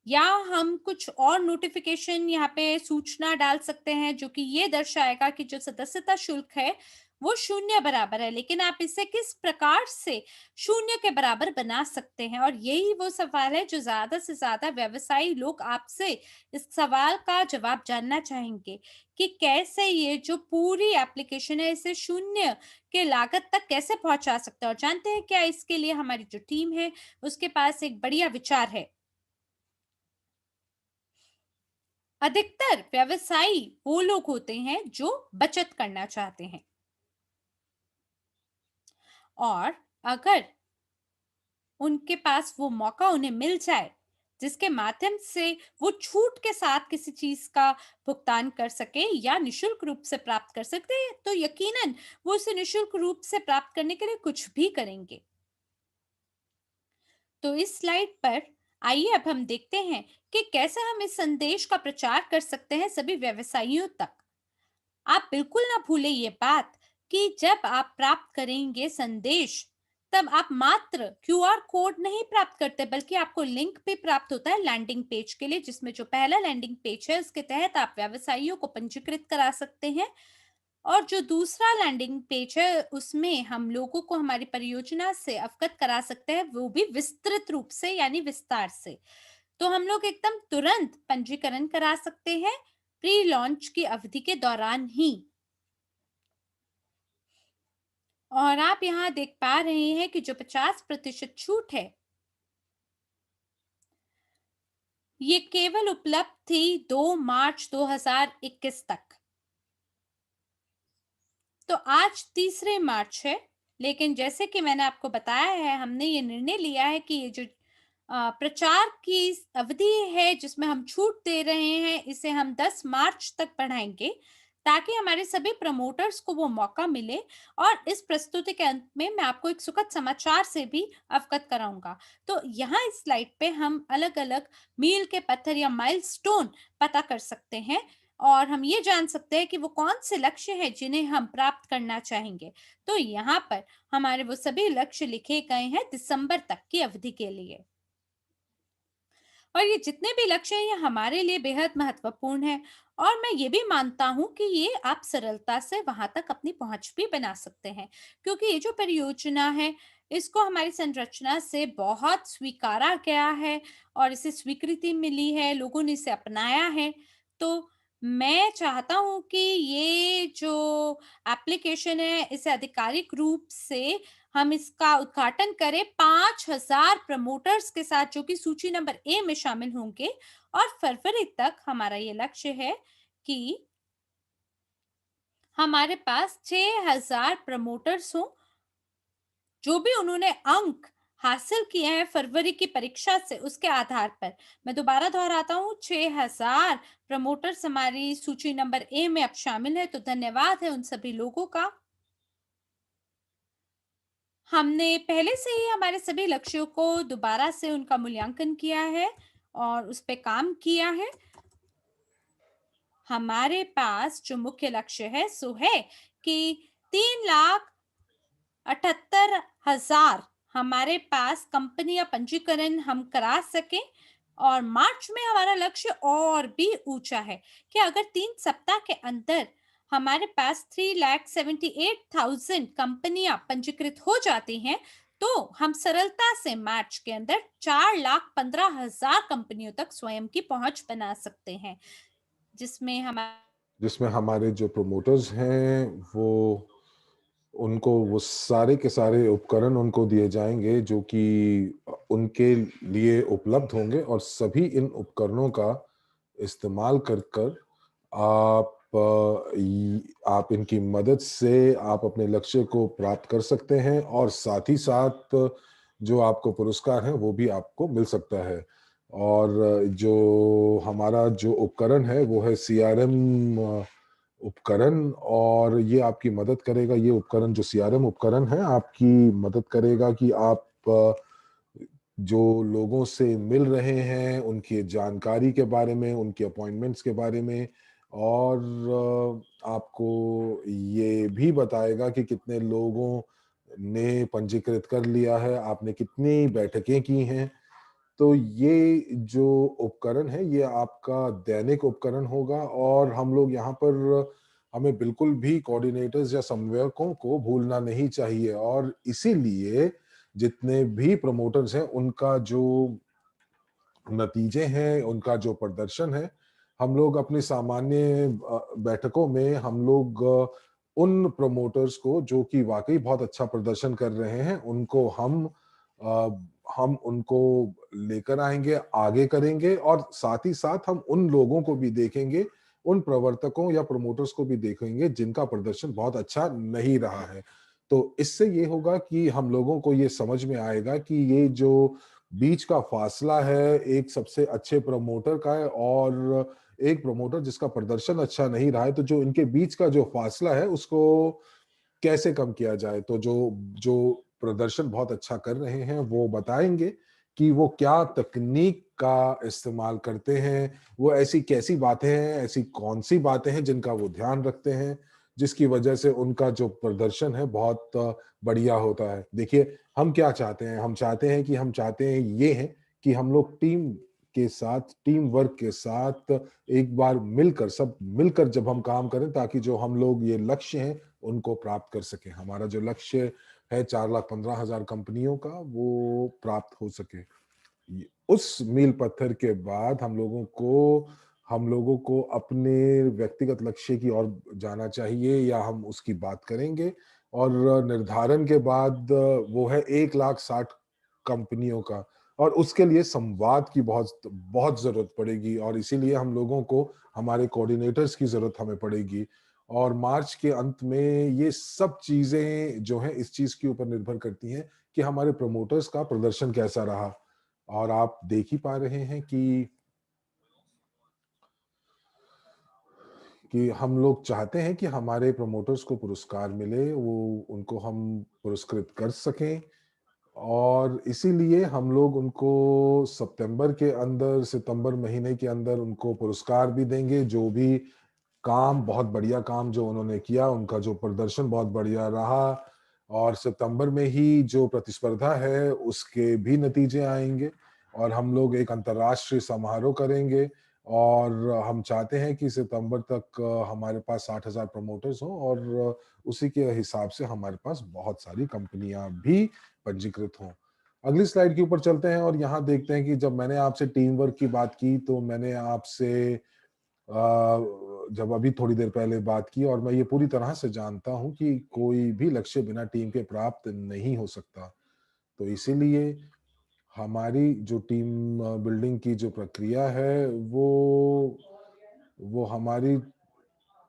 या हम कुछ और नोटिफिकेशन यहाँ पे सूचना डाल सकते हैं जो कि ये दर्शाएगा कि जो सदस्यता शुल्क है वो शून्य बराबर है, लेकिन आप इसे किस प्रकार से शून्य के बराबर बना सकते हैं और यही वो सवाल है जो ज्यादा से ज्यादा व्यवसायी लोग आपसे इस सवाल का जवाब जानना चाहेंगे कि कैसे ये जो पूरी एप्लीकेशन है इसे शून्य के लागत तक कैसे पहुंचा सकते हैं। और जानते हैं क्या, इसके लिए हमारी जो टीम है उसके पास एक बढ़िया विचार है। अधिकतर व्यवसायी वो लोग होते हैं जो बचत करना चाहते हैं और अगर उनके पास वो मौका उन्हें मिल जाए जिसके माध्यम से वो छूट के साथ किसी चीज का भुगतान कर सके या निशुल्क रूप से प्राप्त कर सकते हैं तो यकीनन वो उसे निशुल्क रूप से प्राप्त करने के लिए कुछ भी करेंगे। तो इस स्लाइड पर आइए अब हम देखते हैं कि कैसे हम इस संदेश का प्रचार कर सकते हैं सभी व्यवसायियों तक। आप बिल्कुल ना भूलें ये बात कि जब आप प्राप्त करेंगे संदेश, तब आप मात्र क्यूआर कोड नहीं प्राप्त करते बल्कि आपको लिंक भी प्राप्त होता है लैंडिंग पेज के लिए, जिसमें जो पहला लैंडिंग पेज है उसके तहत आप व्यवसायियों को पंजीकृत करा सकते हैं और जो दूसरा लैंडिंग पेज है उसमें हम लोगों को हमारी परियोजना से अवगत करा सकते हैं, वो भी विस्तृत रूप से यानी विस्तार से। तो हम लोग एकदम तुरंत पंजीकरण करा सकते हैं प्री लॉन्च की अवधि के दौरान ही। और आप यहाँ देख पा रहे हैं कि जो 50% छूट है ये केवल उपलब्ध थी 2 मार्च 2021 तक। तो आज 3 मार्च है, लेकिन जैसे कि मैंने आपको बताया है हमने ये निर्णय लिया है कि ये जो प्रचार की अवधि है जिसमें हम छूट दे रहे हैं इसे हम 10 मार्च तक बढ़ाएंगे ताकि हमारे सभी प्रमोटर्स को वो मौका मिले। और इस प्रस्तुति के अंत में मैं आपको एक सुखद समाचार से भी अवगत कराऊंगा। तो यहाँ इस स्लाइड पे हम अलग-अलग मील के पत्थर या माइलस्टोन पता कर सकते हैं और हम ये जान सकते हैं कि वो कौन से लक्ष्य हैं जिन्हें हम प्राप्त करना चाहेंगे। तो यहाँ पर हमारे वो सभी लक्ष्य लिखे गए हैं दिसंबर तक की अवधि के लिए और ये जितने भी लक्ष्य हैं ये हमारे लिए बेहद महत्वपूर्ण है और मैं ये भी मानता हूँ कि ये आप सरलता से वहां तक अपनी पहुंच भी बना सकते हैं क्योंकि ये जो परियोजना है इसको हमारी संरचना से बहुत स्वीकारा गया है और इसे स्वीकृति मिली है, लोगों ने इसे अपनाया है। तो मैं चाहता हूँ कि ये जो एप्लीकेशन है इसे आधिकारिक रूप से हम इसका उद्घाटन करें 5,000 प्रमोटर्स के साथ जो कि सूची नंबर ए में शामिल होंगे और फरवरी तक हमारा ये लक्ष्य है कि हमारे पास 6,000 प्रमोटर्स हों जो भी उन्होंने अंक हासिल किए हैं फरवरी की परीक्षा से, उसके आधार पर। मैं दोबारा दोहराता हूँ, 6000 प्रमोटर्स हमारी सूची नंबर ए में अब शामिल है, तो धन्यवाद है उन सभी लोगों का। हमने पहले से ही हमारे सभी लक्ष्यों को दोबारा से उनका मूल्यांकन किया है और उस पे काम किया है। हमारे पास जो मुख्य लक्ष्य है सो है कि 3,78,000 हमारे पास कंपनियां पंजीकरण हम करा सकें, और मार्च में हमारा लक्ष्य और भी ऊंचा है कि अगर 3 सप्ताह के अंदर हमारे पास 3,78,000 कंपनियां पंजीकृत हो जाती हैं, तो हम सरलता से मार्च के अंदर 4,15,000 कंपनियों तक स्वयं की पहुंच बना सकते हैं, जिसमें हमारे जिसमें हमारे जो प्रमोटर्स हैं वो उनको वो सारे के सारे उपकरण उनको दिए जाएंगे जो कि उनके लिए उपलब्ध होंगे, और सभी इन उपकरणों का इस्तेमाल कर कर आप इनकी मदद से आप अपने लक्ष्य को प्राप्त कर सकते हैं, और साथ ही साथ जो आपको पुरस्कार है वो भी आपको मिल सकता है। और जो हमारा जो उपकरण है वो है सीआरएम उपकरण, और ये आपकी मदद करेगा। ये उपकरण जो सीआरएम उपकरण है आपकी मदद करेगा कि आप जो लोगों से मिल रहे हैं उनकी जानकारी के बारे में, उनके अपॉइंटमेंट्स के बारे में, और आपको ये भी बताएगा कि कितने लोगों ने पंजीकृत कर लिया है, आपने कितनी बैठकें की हैं। तो ये जो उपकरण है ये आपका दैनिक उपकरण होगा, और हम लोग यहाँ पर हमें बिल्कुल भी कोऑर्डिनेटर्स या समन्वयकों को भूलना नहीं चाहिए, और इसीलिए जितने भी प्रमोटर्स हैं उनका जो नतीजे हैं, उनका जो प्रदर्शन है, हम लोग अपनी सामान्य बैठकों में हम लोग उन प्रमोटर्स को जो कि वाकई बहुत अच्छा प्रदर्शन कर रहे हैं उनको हम उनको लेकर आएंगे, आगे करेंगे, और साथ ही साथ हम उन लोगों को भी देखेंगे, उन प्रवर्तकों या प्रमोटर्स को भी देखेंगे जिनका प्रदर्शन बहुत अच्छा नहीं रहा है। तो इससे ये होगा कि हम लोगों को ये समझ में आएगा कि ये जो बीच का फासला है एक सबसे अच्छे प्रमोटर का है और एक प्रमोटर जिसका प्रदर्शन अच्छा नहीं रहा है, तो जो इनके बीच का जो फासला है उसको कैसे कम किया जाए। तो जो जो प्रदर्शन बहुत अच्छा कर रहे हैं वो बताएंगे कि वो क्या तकनीक का इस्तेमाल करते हैं, वो ऐसी कैसी बातें हैं, ऐसी कौन सी बातें हैं जिनका वो ध्यान रखते हैं, जिसकी वजह से उनका जो प्रदर्शन है बहुत बढ़िया होता है। देखिए, हम क्या चाहते हैं, हम चाहते हैं ये है कि हम लोग टीम के साथ, टीम वर्क के साथ एक बार मिलकर, सब मिलकर जब हम काम करें, ताकि जो हम लोग ये लक्ष्य हैं उनको प्राप्त कर सकें। हमारा जो लक्ष्य है 4,15,000 कंपनियों का, वो प्राप्त हो सके। उस मील पत्थर के बाद हम लोगों को अपने व्यक्तिगत लक्ष्य की ओर जाना चाहिए, या हम उसकी बात करेंगे। और निर्धारण के बाद वो है 1,60,000 कंपनियों का, और उसके लिए संवाद की बहुत बहुत जरूरत पड़ेगी, और इसीलिए हम लोगों को हमारे कोऑर्डिनेटर्स की जरूरत हमें पड़ेगी। और मार्च के अंत में ये सब चीजें जो हैं इस चीज के ऊपर निर्भर करती हैं कि हमारे प्रमोटर्स का प्रदर्शन कैसा रहा। और आप देख ही पा रहे हैं कि हम लोग चाहते हैं कि हमारे प्रमोटर्स को पुरस्कार मिले, वो उनको हम पुरस्कृत कर सकें, और इसीलिए हम लोग उनको सितंबर महीने के अंदर उनको पुरस्कार भी देंगे। जो भी काम, बहुत बढ़िया काम जो उन्होंने किया, उनका जो प्रदर्शन बहुत बढ़िया रहा, और सितंबर में ही जो प्रतिस्पर्धा है उसके भी नतीजे आएंगे, और हम लोग एक अंतर्राष्ट्रीय समारोह करेंगे। और हम चाहते हैं कि सितंबर तक हमारे पास 60,000 प्रमोटर्स हों, और उसी के हिसाब से हमारे पास बहुत सारी कंपनियां भी पंजीकृत हों। अगली स्लाइड के ऊपर चलते हैं और यहाँ देखते हैं कि जब मैंने आपसे टीम वर्क की बात की, तो मैंने आपसे जब अभी थोड़ी देर पहले बात की, और मैं ये पूरी तरह से जानता हूं कि कोई भी लक्ष्य बिना टीम के प्राप्त नहीं हो सकता। तो इसीलिए हमारी जो टीम बिल्डिंग की जो प्रक्रिया है वो हमारी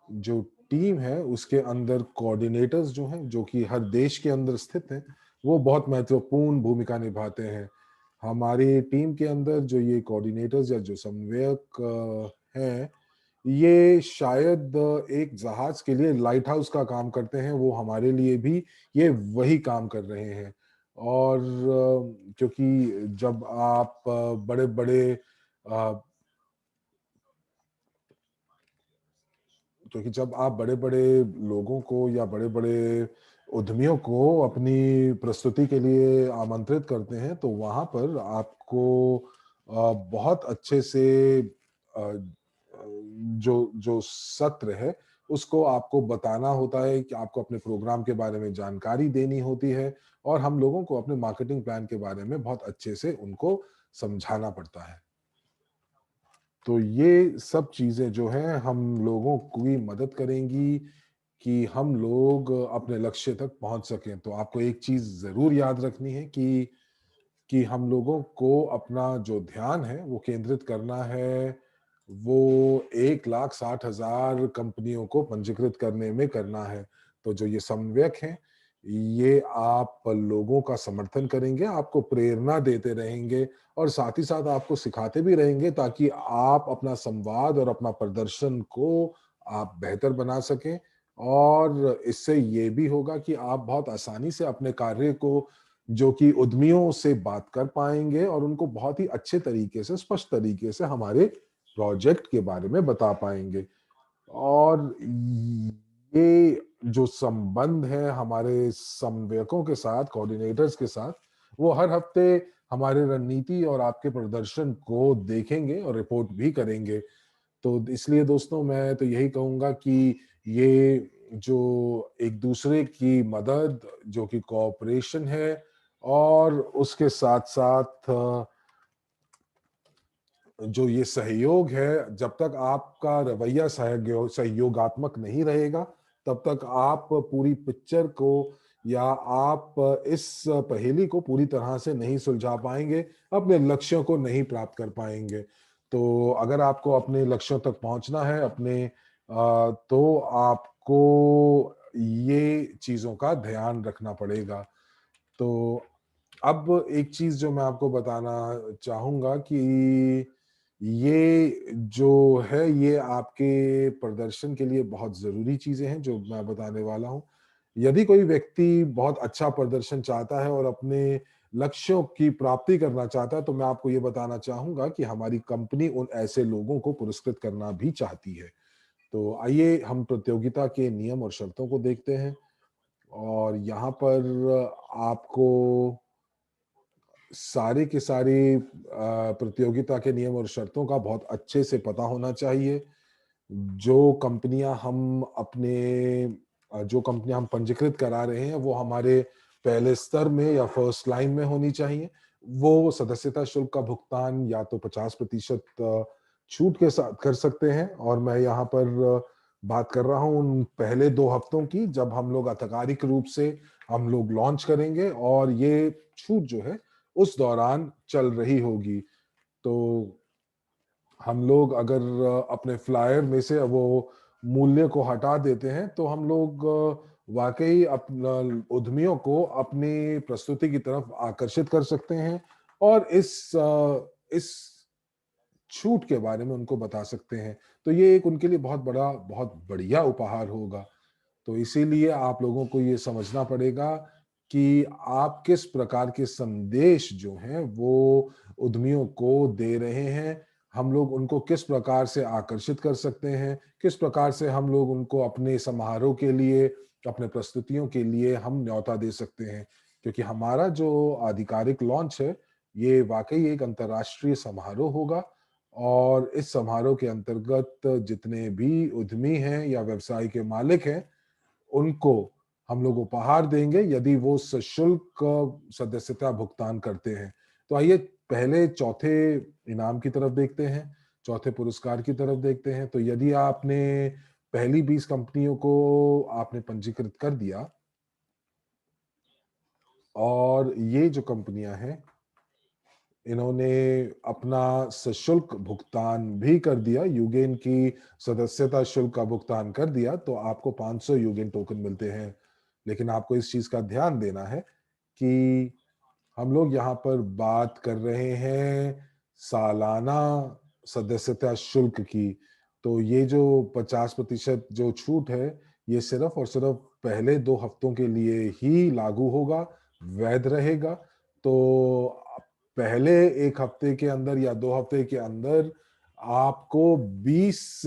जो टीम है उसके अंदर कोऑर्डिनेटर्स जो हैं, जो कि हर देश के अंदर स्थित हैं, वो बहुत महत्वपूर्ण भूमिका निभाते हैं। हमारी टीम के अंदर जो ये कोऑर्डिनेटर्स या जो समन्वयक हैं, ये शायद एक जहाज के लिए लाइट हाउस का काम करते हैं, वो हमारे लिए भी ये वही काम कर रहे हैं। और क्योंकि जब आप बड़े-बड़े अ, क्योंकि जब आप बड़े-बड़े लोगों को या बड़े-बड़े उद्यमियों को अपनी प्रस्तुति के लिए आमंत्रित करते हैं, तो वहाँ पर आपको बहुत अच्छे से जो जो सत्र है, उसको आपको बताना होता है कि आपको अपने प्रोग्राम के बारे में जानकारी देनी होती है और हम लोगों को अपने मार्केटिंग प्लान के बारे में बहुत अच्छे से उनको समझाना पड़ता है। तो ये सब चीज़ें जो हैं हम लोगों की मदद करेंगी कि हम लोग अपने लक्ष्य तक पहुँच सकें। तो आपको एक चीज़ ज़रूर याद रखनी है कि हम लोगों को अपना जो ध्यान है वो केंद्रित करना है, वो 1,60,000 कंपनियों को पंजीकृत करने में करना है। तो जो ये समन्वयक हैं, ये आप लोगों का समर्थन करेंगे, आपको प्रेरणा देते रहेंगे और साथ ही साथ आपको सिखाते भी रहेंगे ताकि आप अपना संवाद और अपना प्रदर्शन को आप बेहतर बना सकें और इससे ये भी होगा कि आप बहुत आसानी से अपने कार्य को जो कि उद्यमियों से बात कर पाएँगे और उनको बहुत ही अच्छे तरीके से, स्पष्ट तरीके से हमारे प्रोजेक्ट के बारे में बता पाएँगे। और ये जो संबंध है हमारे समन्वयकों के साथ, कोऑर्डिनेटर्स के साथ, वो हर हफ्ते हमारे रणनीति और आपके प्रदर्शन को देखेंगे और रिपोर्ट भी करेंगे। तो इसलिए दोस्तों मैं तो यही कहूँगा कि ये जो एक-दूसरे की मदद, जो कि कोऑपरेशन है और उसके साथ-साथ जो ये सहयोग है, जब तक आपका रवैया सहयोगात्मक नहीं रहेगा, तब तक आप पूरी पिक्चर को या आप इस पहेली को पूरी तरह से नहीं सुलझा पाएँगे, अपने लक्ष्यों को नहीं प्राप्त कर पाएँगे। तो अगर आपको अपने लक्ष्यों तक पहुँचना है तो आपको ये चीज़ों का ध्यान रखना पड़ेगा। तो अब एक चीज़ जो मैं आपको बताना चाहूँगा कि ये जो है, ये आपके प्रदर्शन के लिए बहुत ज़रूरी चीज़ें हैं, जो मैं बताने वाला हूँ। यदि कोई व्यक्ति बहुत अच्छा प्रदर्शन चाहता है और अपने लक्ष्यों की प्राप्ति करना चाहता है, तो मैं आपको ये बताना चाहूँगा कि हमारी कंपनी उन ऐसे लोगों को पुरस्कृत करना भी चाहती है। तो आइए हम प्रतियोगिता के नियम और शर्तों को देखते हैं और यहाँ पर आपको सारे के सारे प्रतियोगिता के नियम और शर्तों का बहुत अच्छे से पता होना चाहिए। जो कंपनियाँ हम पंजीकृत करा रहे हैं, वो हमारे पहले स्तर में या फर्स्ट लाइन में होनी चाहिए। वो सदस्यता शुल्क का भुगतान या तो 50% छूट के साथ कर सकते हैं और मैं यहाँ पर बात कर रहा हूँ उन पहले 2 हफ्तों की, जब हम लोग आधिकारिक रूप से हम लोग लॉन्च करेंगे और ये छूट जो है, उस दौरान चल रही होगी। तो हम लोग अगर अपने फ्लायर में से वो मूल्य को हटा देते हैं, तो हम लोग वाक़ई अपना उद्यमियों को अपनी प्रस्तुति की तरफ आकर्षित कर सकते हैं और इस छूट के बारे में उनको बता सकते हैं। तो ये एक उनके लिए बहुत बढ़िया उपहार होगा। तो इसीलिए आप लोगों को ये समझना पड़ेगा कि आप किस प्रकार के संदेश जो हैं वो उद्यमियों को दे रहे हैं। हम लोग उनको किस प्रकार से आकर्षित कर सकते हैं, किस प्रकार से हम लोग उनको अपने समारोह के लिए, अपने प्रस्तुतियों के लिए हम न्योता दे सकते हैं। क्योंकि हमारा जो आधिकारिक लॉन्च है, ये वाक़ई एक अंतर्राष्ट्रीय समारोह होगा और इस समारोह के अंतर्गत जितने भी उद्यमी हैं या व्यवसाय के मालिक हैं, उनको हम लोग उपहार देंगे यदि वो सशुल्क सदस्यता भुगतान करते हैं। तो आइए पहले चौथे इनाम की तरफ देखते हैं, चौथे पुरस्कार की तरफ देखते हैं। तो यदि आपने पहली 20 कंपनियों को आपने पंजीकृत कर दिया और ये जो कंपनियाँ हैं, इन्होंने अपना सशुल्क भुगतान भी कर दिया, यूगेन की सदस्यता शुल्क का भुगतान कर दिया, तो आपको 500 यूगेन टोकन मिलते हैं। लेकिन आपको इस चीज़ का ध्यान देना है कि हम लोग यहाँ पर बात कर रहे हैं सालाना सदस्यता शुल्क की। तो ये जो 50% जो छूट है, ये सिर्फ और सिर्फ पहले 2 हफ्तों के लिए ही लागू होगा, वैध रहेगा। तो पहले 1 हफ्ते के अंदर या 2 हफ्ते के अंदर आपको 20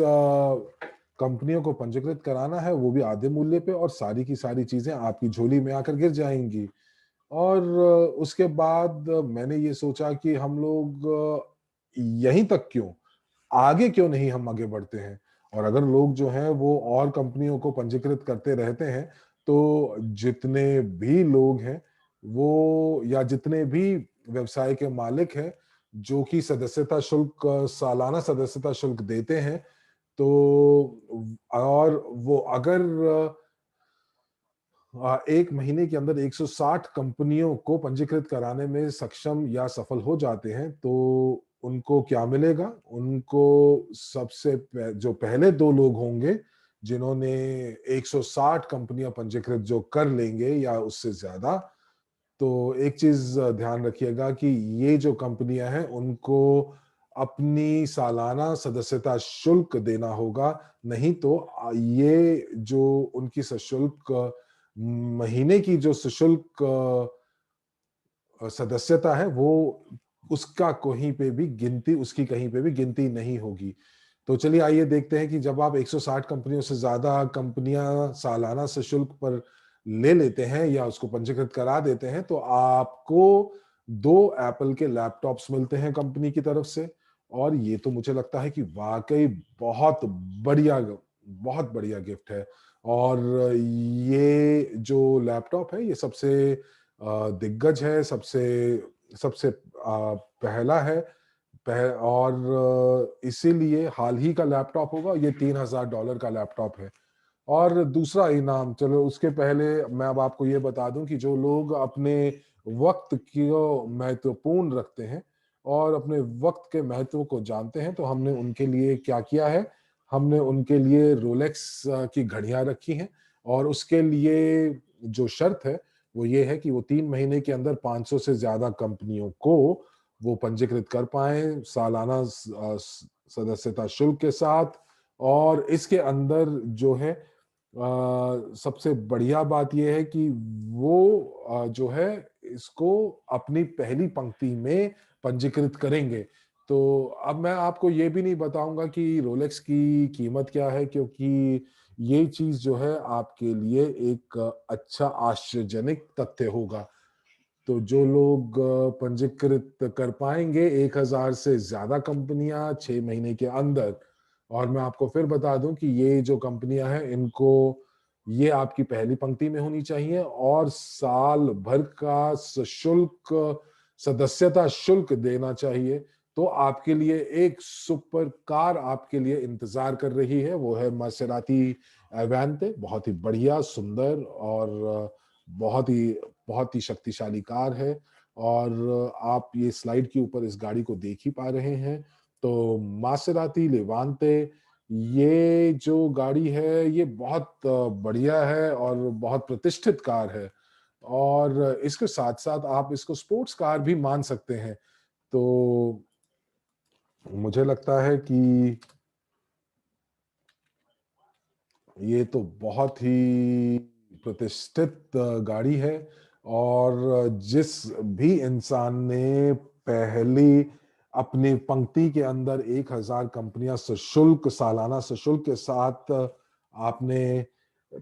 कंपनियों को पंजीकृत कराना है, वो भी आधे मूल्य पे, और सारी की सारी चीजें आपकी झोली में आकर गिर जाएंगी। और उसके बाद मैंने ये सोचा कि हम लोग यहीं तक क्यों, आगे क्यों नहीं हम आगे बढ़ते हैं। और अगर लोग जो हैं वो और कंपनियों को पंजीकृत करते रहते हैं, तो जितने भी लोग हैं वो, या जितने भी व्यवसाय के मालिक हैं जो कि सदस्यता शुल्क, सालाना सदस्यता शुल्क देते हैं, तो और वो अगर 1 महीने के अंदर 160 कंपनियों को पंजीकृत कराने में सक्षम या सफल हो जाते हैं, तो उनको क्या मिलेगा? उनको जो पहले 2 लोग होंगे जिन्होंने 160 कंपनियां पंजीकृत जो कर लेंगे या उससे ज्यादा, तो एक चीज ध्यान रखिएगा कि ये जो कंपनियां हैं उनको अपनी सालाना सदस्यता शुल्क देना होगा। नहीं तो ये जो उनकी सशुल्क महीने की जो सशुल्क सदस्यता है, वो उसका कहीं पे भी गिनती, उसकी कहीं पे भी गिनती नहीं होगी। तो चलिए आइए देखते हैं कि जब आप 160 कंपनियों से ज्यादा कंपनियां सालाना सशुल्क पर ले लेते हैं या उसको पंजीकृत करा देते हैं, तो आपको 2 एप्पल के लैपटॉप्स मिलते हैं कंपनी की तरफ से। और ये तो मुझे लगता है कि वाकई बढ़िया बहुत बढ़िया गिफ्ट है। और ये जो लैपटॉप है, ये सबसे दिग्गज है, सबसे सबसे पहला है। और इसीलिए हाल ही का लैपटॉप होगा, ये $3000 का लैपटॉप है। और दूसरा इनाम, चलो उसके पहले मैं अब आपको ये बता दूं कि जो लोग अपने वक्त को महत्वपूर्ण रखते हैं और अपने वक्त के महत्व को जानते हैं, तो हमने उनके लिए क्या किया है, हमने उनके लिए रोलेक्स की घड़ियां रखी हैं। और उसके लिए जो शर्त है वो ये है कि वो 3 महीने के अंदर 500 से ज्यादा कंपनियों को वो पंजीकृत कर पाए सालाना सदस्यता शुल्क के साथ। और इसके अंदर जो है सबसे बढ़िया बात यह है कि वो जो है इसको अपनी पहली पंक्ति में पंजीकृत करेंगे। तो अब मैं आपको ये भी नहीं बताऊंगा कि रोलेक्स की कीमत क्या है, क्योंकि ये चीज जो है आपके लिए एक अच्छा आश्चर्यजनक तथ्य होगा। तो जो लोग पंजीकृत कर पाएंगे 1000 से ज्यादा कंपनियां 6 महीने के अंदर, और मैं आपको फिर बता दूं कि ये जो कंपनियां हैं इनको, ये आपकी पहली पंक्ति में होनी चाहिए और साल भर का सशुल्क सदस्यता शुल्क देना चाहिए। तो आपके लिए एक सुपर कार आपके लिए इंतजार कर रही है, वो है मासेराती एवेंटे। बहुत ही बढ़िया, सुंदर और बहुत ही शक्तिशाली कार है। और आप ये स्लाइड के ऊपर इस गाड़ी को देख ही पा रहे हैं। तो मासेराती लेवांते, ये जो गाड़ी है ये बहुत बढ़िया है और बहुत प्रतिष्ठित कार है। और इसके साथ साथ आप इसको स्पोर्ट्स कार भी मान सकते हैं। तो मुझे लगता है कि ये तो बहुत ही प्रतिष्ठित गाड़ी है। और जिस भी इंसान ने पहली अपनी पंक्ति के अंदर 1000 कंपनियां सशुल्क, सालाना सशुल्क के साथ आपने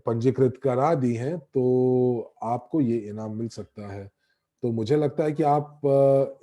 पंजीकृत करा दी हैं, तो आपको ये इनाम मिल सकता है। तो मुझे लगता है कि आप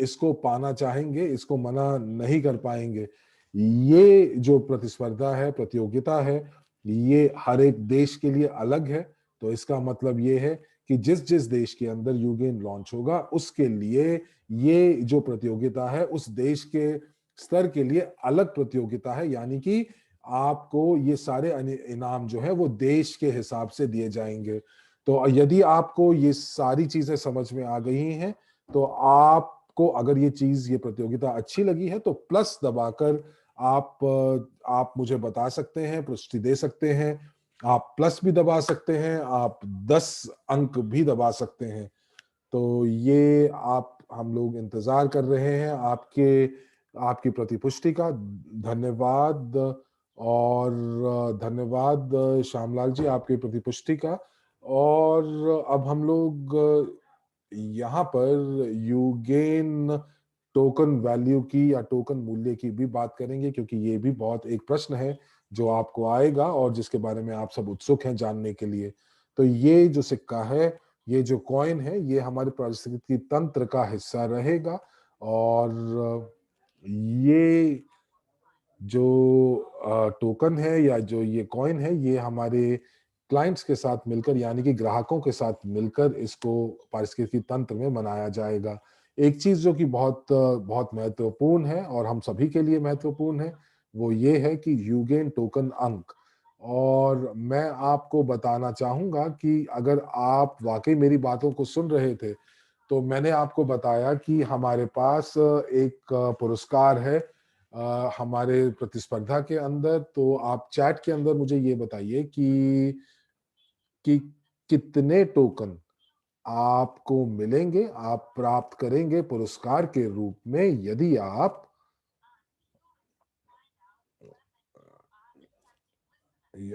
इसको पाना चाहेंगे, इसको मना नहीं कर पाएंगे। ये जो प्रतिस्पर्धा है, प्रतियोगिता है, ये हर एक देश के लिए अलग है। तो इसका मतलब ये है कि जिस जिस देश के अंदर यूगेन लॉन्च होगा, उसके लिए ये जो प्रतियोगिता है उस देश के स्तर के लिए अलग प्रतियोगिता है। यानी कि आपको ये सारे इनाम जो है वो देश के हिसाब से दिए जाएंगे। तो यदि आपको ये सारी चीजें समझ में आ गई हैं, तो आपको अगर ये प्रतियोगिता अच्छी लगी है, तो प्लस दबाकर आप मुझे बता सकते हैं, पुष्टि दे सकते हैं। आप प्लस भी दबा सकते हैं, आप 10 अंक भी दबा सकते हैं। तो ये आप हम लोग इंतजार कर रहे हैं आपकी प्रतिपुष्टि का। धन्यवाद। और धन्यवाद श्यामलाल जी आपकी प्रतिपुष्टि का। और अब हम लोग यहाँ पर यूगेन टोकन वैल्यू की या टोकन मूल्य की भी बात करेंगे, क्योंकि ये भी बहुत एक प्रश्न है जो आपको आएगा और जिसके बारे में आप सब उत्सुक हैं जानने के लिए। तो ये जो सिक्का है, ये जो कॉइन है, ये हमारे पारिस्थितिकी तंत्र का हिस्सा रहेगा। और ये जो टोकन है या जो ये कॉइन है, ये हमारे क्लाइंट्स के साथ मिलकर यानी कि ग्राहकों के साथ मिलकर इसको पारिस्थितिकी तंत्र में मनाया जाएगा। एक चीज जो कि बहुत बहुत महत्वपूर्ण है और हम सभी के लिए महत्वपूर्ण है, वो ये है कि यूगेन टोकन अंक। और मैं आपको बताना चाहूंगा कि अगर आप वाकई मेरी बातों को सुन रहे थे, तो मैंने आपको बताया कि हमारे पास एक पुरस्कार है हमारे प्रतिस्पर्धा के अंदर। तो आप चैट के अंदर मुझे ये बताइए कि कितने टोकन आपको मिलेंगे, आप प्राप्त करेंगे पुरस्कार के रूप में, यदि आप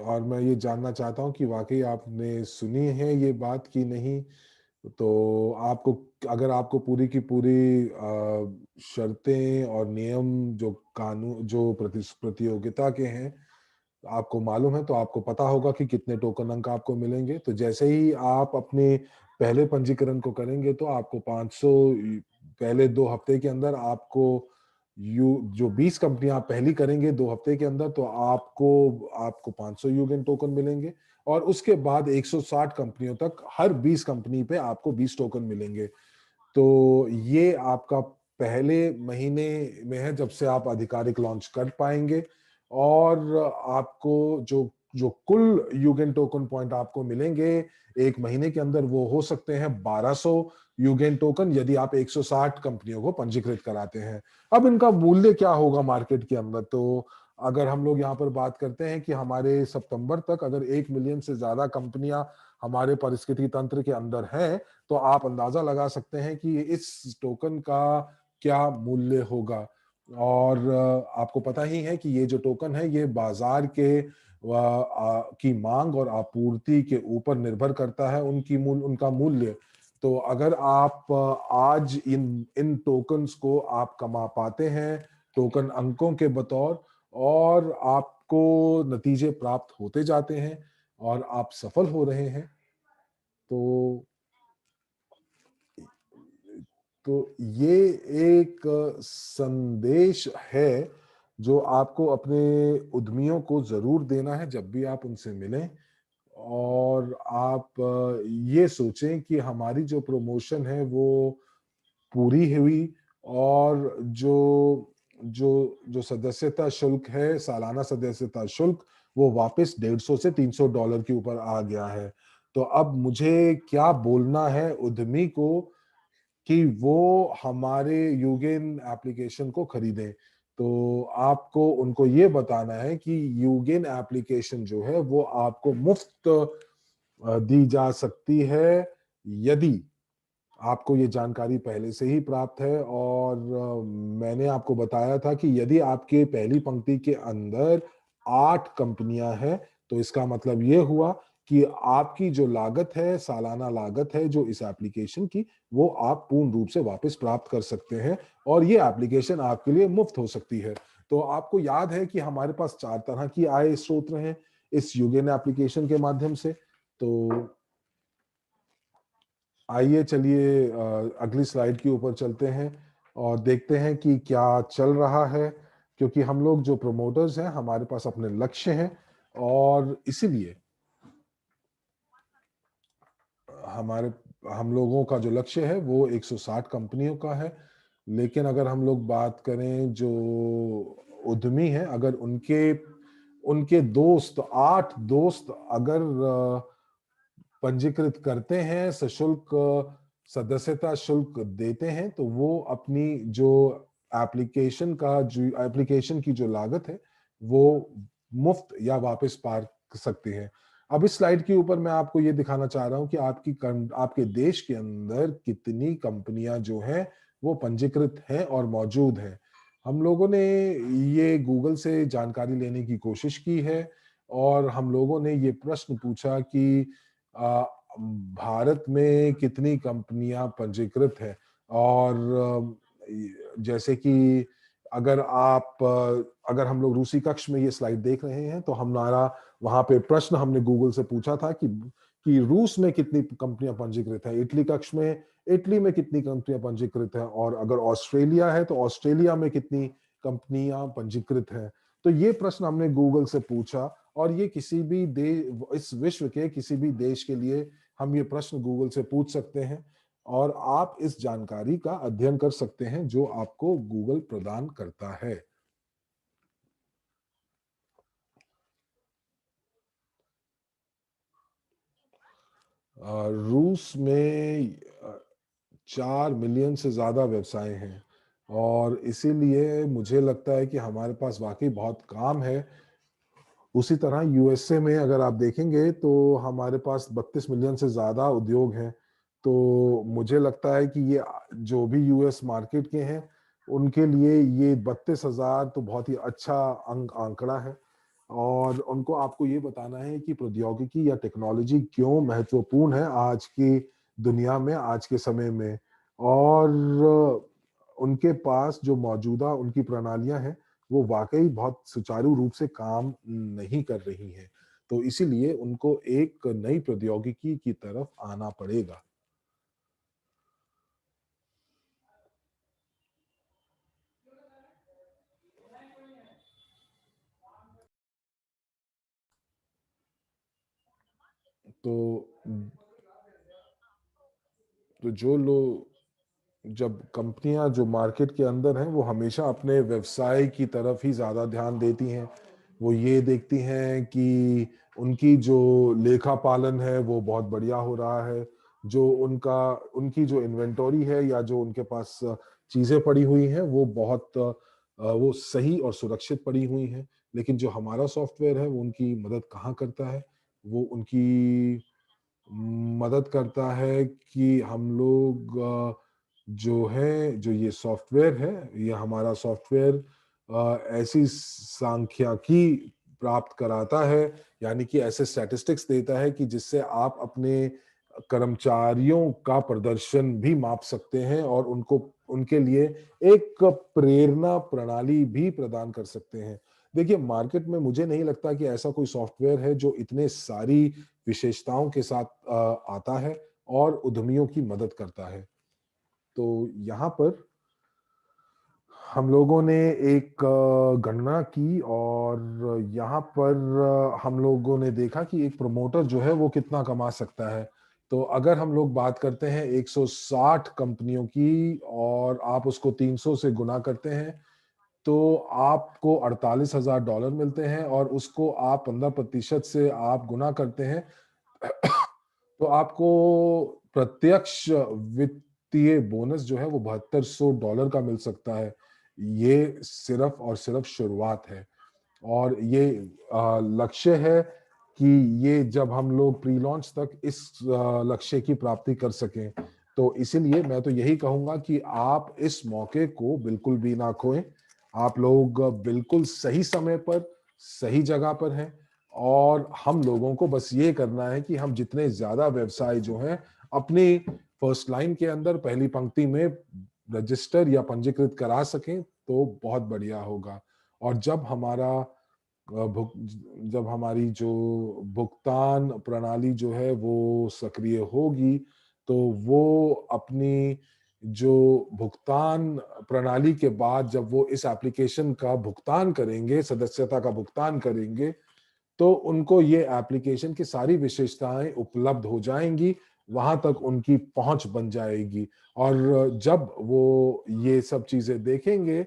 और मैं ये जानना चाहता हूं कि वाकई आपने सुनी है ये बात कि नहीं। तो आपको अगर आपको पूरी की पूरी शर्तें और नियम जो कानून जो प्रतियोगिता के हैं आपको मालूम है, तो आपको पता होगा कि कितने टोकन अंक आपको मिलेंगे। तो जैसे ही आप अपने पहले पंजीकरण को करेंगे, तो आपको 500 पहले 2 हफ्ते के अंदर आपको यू जो 20 कंपनियां आप पहली करेंगे 2 हफ्ते के अंदर, तो आपको आपको 500 यूगेन टोकन मिलेंगे। और उसके बाद 160 कंपनियों तक हर 20 कंपनी पे आपको 20 टोकन मिलेंगे। तो ये आपका पहले महीने में है जब से आप आधिकारिक लॉन्च कर पाएंगे। और आपको जो जो कुल यूगेन टोकन पॉइंट आपको मिलेंगे एक महीने के अंदर, वो हो सकते हैं 1200 यूगेन टोकन, यदि आप 160 कंपनियों को पंजीकृत कराते हैं। अब इनका मूल्य क्या होगा मार्केट के अंदर? तो अगर हम लोग यहाँ पर बात करते हैं कि हमारे सितंबर तक अगर 1 मिलियन से ज्यादा कंपनियां हमारे पारिस्थितिकी तंत्र के अंदर हैं, तो आप अंदाजा लगा सकते हैं कि इस टोकन का क्या मूल्य होगा। और आपको पता ही है कि ये जो टोकन है, ये बाजार के की मांग और आपूर्ति के ऊपर निर्भर करता है, उनका मूल्य। तो अगर आप आज इन इन टोकन्स को आप कमा पाते हैं टोकन अंकों के बतौर, और आपको नतीजे प्राप्त होते जाते हैं और आप सफल हो रहे हैं, तो ये एक संदेश है जो आपको अपने उद्यमियों को जरूर देना है जब भी आप उनसे मिलें। और आप ये सोचें कि हमारी जो प्रमोशन है वो पूरी हुई, और जो जो जो सदस्यता शुल्क है, सालाना सदस्यता शुल्क, वो वापस $150 से $300 के ऊपर आ गया है। तो अब मुझे क्या बोलना है उद्यमी को कि वो हमारे यूगेन एप्लीकेशन को खरीदें? तो आपको उनको ये बताना है कि यूगेन एप्लीकेशन जो है वो आपको मुफ्त दी जा सकती है, यदि आपको ये जानकारी पहले से ही प्राप्त है। और मैंने आपको बताया था कि यदि आपके पहली पंक्ति के अंदर 8 कंपनियां हैं, तो इसका मतलब ये हुआ कि आपकी जो लागत है, सालाना लागत है जो इस एप्लीकेशन की, वो आप पूर्ण रूप से वापस प्राप्त कर सकते हैं, और ये एप्लीकेशन आपके लिए मुफ्त हो सकती है। तो आपको याद है कि हमारे पास 4 तरह की आय स्रोत हैं इस यूगेन एप्लीकेशन के माध्यम से। तो आइए चलिए अगली स्लाइड के ऊपर चलते हैं और देखते हैं कि क्या चल रहा है, क्योंकि हम लोग जो प्रमोटर्स हैं हमारे पास अपने लक्ष्य हैं, और इसीलिए हमारे हम लोगों का जो लक्ष्य है वो 160 कंपनियों का है। लेकिन अगर हम लोग बात करें जो उद्यमी हैं, अगर उनके उनके दोस्त 8 दोस्त अगर पंजीकृत करते हैं, सशुल्क सदस्यता शुल्क देते हैं, तो वो अपनी जो एप्लीकेशन की जो लागत है वो मुफ्त या वापस पा सकते हैं। अब इस स्लाइड के ऊपर मैं आपको ये दिखाना चाह रहा हूं कि आपके देश के अंदर कितनी कंपनियां जो हैं वो पंजीकृत हैं और मौजूद हैं। हम लोगों ने ये गूगल से जानकारी लेने की कोशिश की है और हम लोगों ने ये प्रश्न पूछा कि आ, भारत में कितनी कंपनियां पंजीकृत हैं। और जैसे कि अगर हम लोग रूसी कक्ष में ये स्लाइड देख रहे हैं तो हमारा वहां पे प्रश्न हमने गूगल से पूछा था कि रूस में कितनी कंपनियां पंजीकृत है, इटली कक्ष में इटली में कितनी कंपनियां पंजीकृत है, और अगर ऑस्ट्रेलिया है तो ऑस्ट्रेलिया में कितनी कंपनियां पंजीकृत है। तो ये प्रश्न हमने गूगल से पूछा और ये किसी भी देश, इस विश्व के किसी भी देश के लिए हम ये प्रश्न गूगल से पूछ सकते हैं और आप इस जानकारी का अध्ययन कर सकते हैं जो आपको गूगल प्रदान करता है। रूस में 4 मिलियन से ज्यादा व्यवसाय हैं और इसीलिए मुझे लगता है कि हमारे पास वाकई बहुत काम है। उसी तरह यूएसए में अगर आप देखेंगे तो हमारे पास 32 मिलियन से ज्यादा उद्योग हैं। तो मुझे लगता है कि ये जो भी यूएस मार्केट के हैं उनके लिए ये 32,000 तो बहुत ही अच्छा आंकड़ा है। और उनको आपको ये बताना है कि प्रौद्योगिकी या टेक्नोलॉजी क्यों महत्वपूर्ण है आज की दुनिया में, आज के समय में। और उनके पास जो मौजूदा उनकी प्रणालियां हैं वो वाकई बहुत सुचारू रूप से काम नहीं कर रही हैं। तो इसीलिए उनको एक नई प्रौद्योगिकी की तरफ आना पड़ेगा। तो जो लोग, जब कंपनियां जो मार्केट के अंदर हैं वो हमेशा अपने व्यवसाय की तरफ ही ज्यादा ध्यान देती हैं। वो ये देखती हैं कि उनकी जो लेखा पालन है वो बहुत बढ़िया हो रहा है, जो उनकी जो इन्वेंटरी है या जो उनके पास चीजें पड़ी हुई हैं वो बहुत वो सही और सुरक्षित पड़ी हुई हैं। लेकिन जो हमारा सॉफ्टवेयर है वो उनकी मदद कहाँ करता है? वो उनकी मदद करता है कि हम लोग जो ये सॉफ्टवेयर है, ये हमारा सॉफ्टवेयर ऐसी सांख्यिकी प्राप्त कराता है, यानी कि ऐसे स्टैटिस्टिक्स देता है कि जिससे आप अपने कर्मचारियों का प्रदर्शन भी माप सकते हैं और उनको उनके लिए एक प्रेरणा प्रणाली भी प्रदान कर सकते हैं। देखिए, मार्केट में मुझे नहीं लगता कि ऐसा कोई सॉफ्टवेयर है जो इतने सारी विशेषताओं के साथ आता है और उद्यमियों की मदद करता है। तो यहाँ पर हम लोगों ने एक गणना की और यहाँ पर हम लोगों ने देखा कि एक प्रमोटर जो है वो कितना कमा सकता है। तो अगर हम लोग बात करते हैं 160 कंपनियों की और आप उसको 300 से गुना करते हैं तो आपको $48,000 मिलते हैं और उसको आप 15% से आप गुना करते हैं तो आपको प्रत्यक्ष वित्तीय बोनस जो है वो $7200 का मिल सकता है। ये सिर्फ और सिर्फ शुरुआत है और ये लक्ष्य है कि ये जब हम लोग प्री लॉन्च तक इस लक्ष्य की प्राप्ति कर सकें। तो इसीलिए मैं तो यही कहूंगा कि आप इस मौके को बिल्कुल भी ना खोएं। आप लोग बिल्कुल सही समय पर सही जगह पर हैं और हम लोगों को बस ये करना है कि हम जितने ज्यादा व्यवसाय जो हैं अपनी फर्स्ट लाइन के अंदर पहली पंक्ति में रजिस्टर या पंजीकृत करा सकें तो बहुत बढ़िया होगा। और जब हमारी जो भुगतान प्रणाली जो है वो सक्रिय होगी तो वो अपनी जो भुगतान प्रणाली के बाद जब वो इस एप्लीकेशन का भुगतान करेंगे, सदस्यता का भुगतान करेंगे, तो उनको ये एप्लीकेशन की सारी विशेषताएं उपलब्ध हो जाएंगी, वहां तक उनकी पहुंच बन जाएगी। और जब वो ये सब चीजें देखेंगे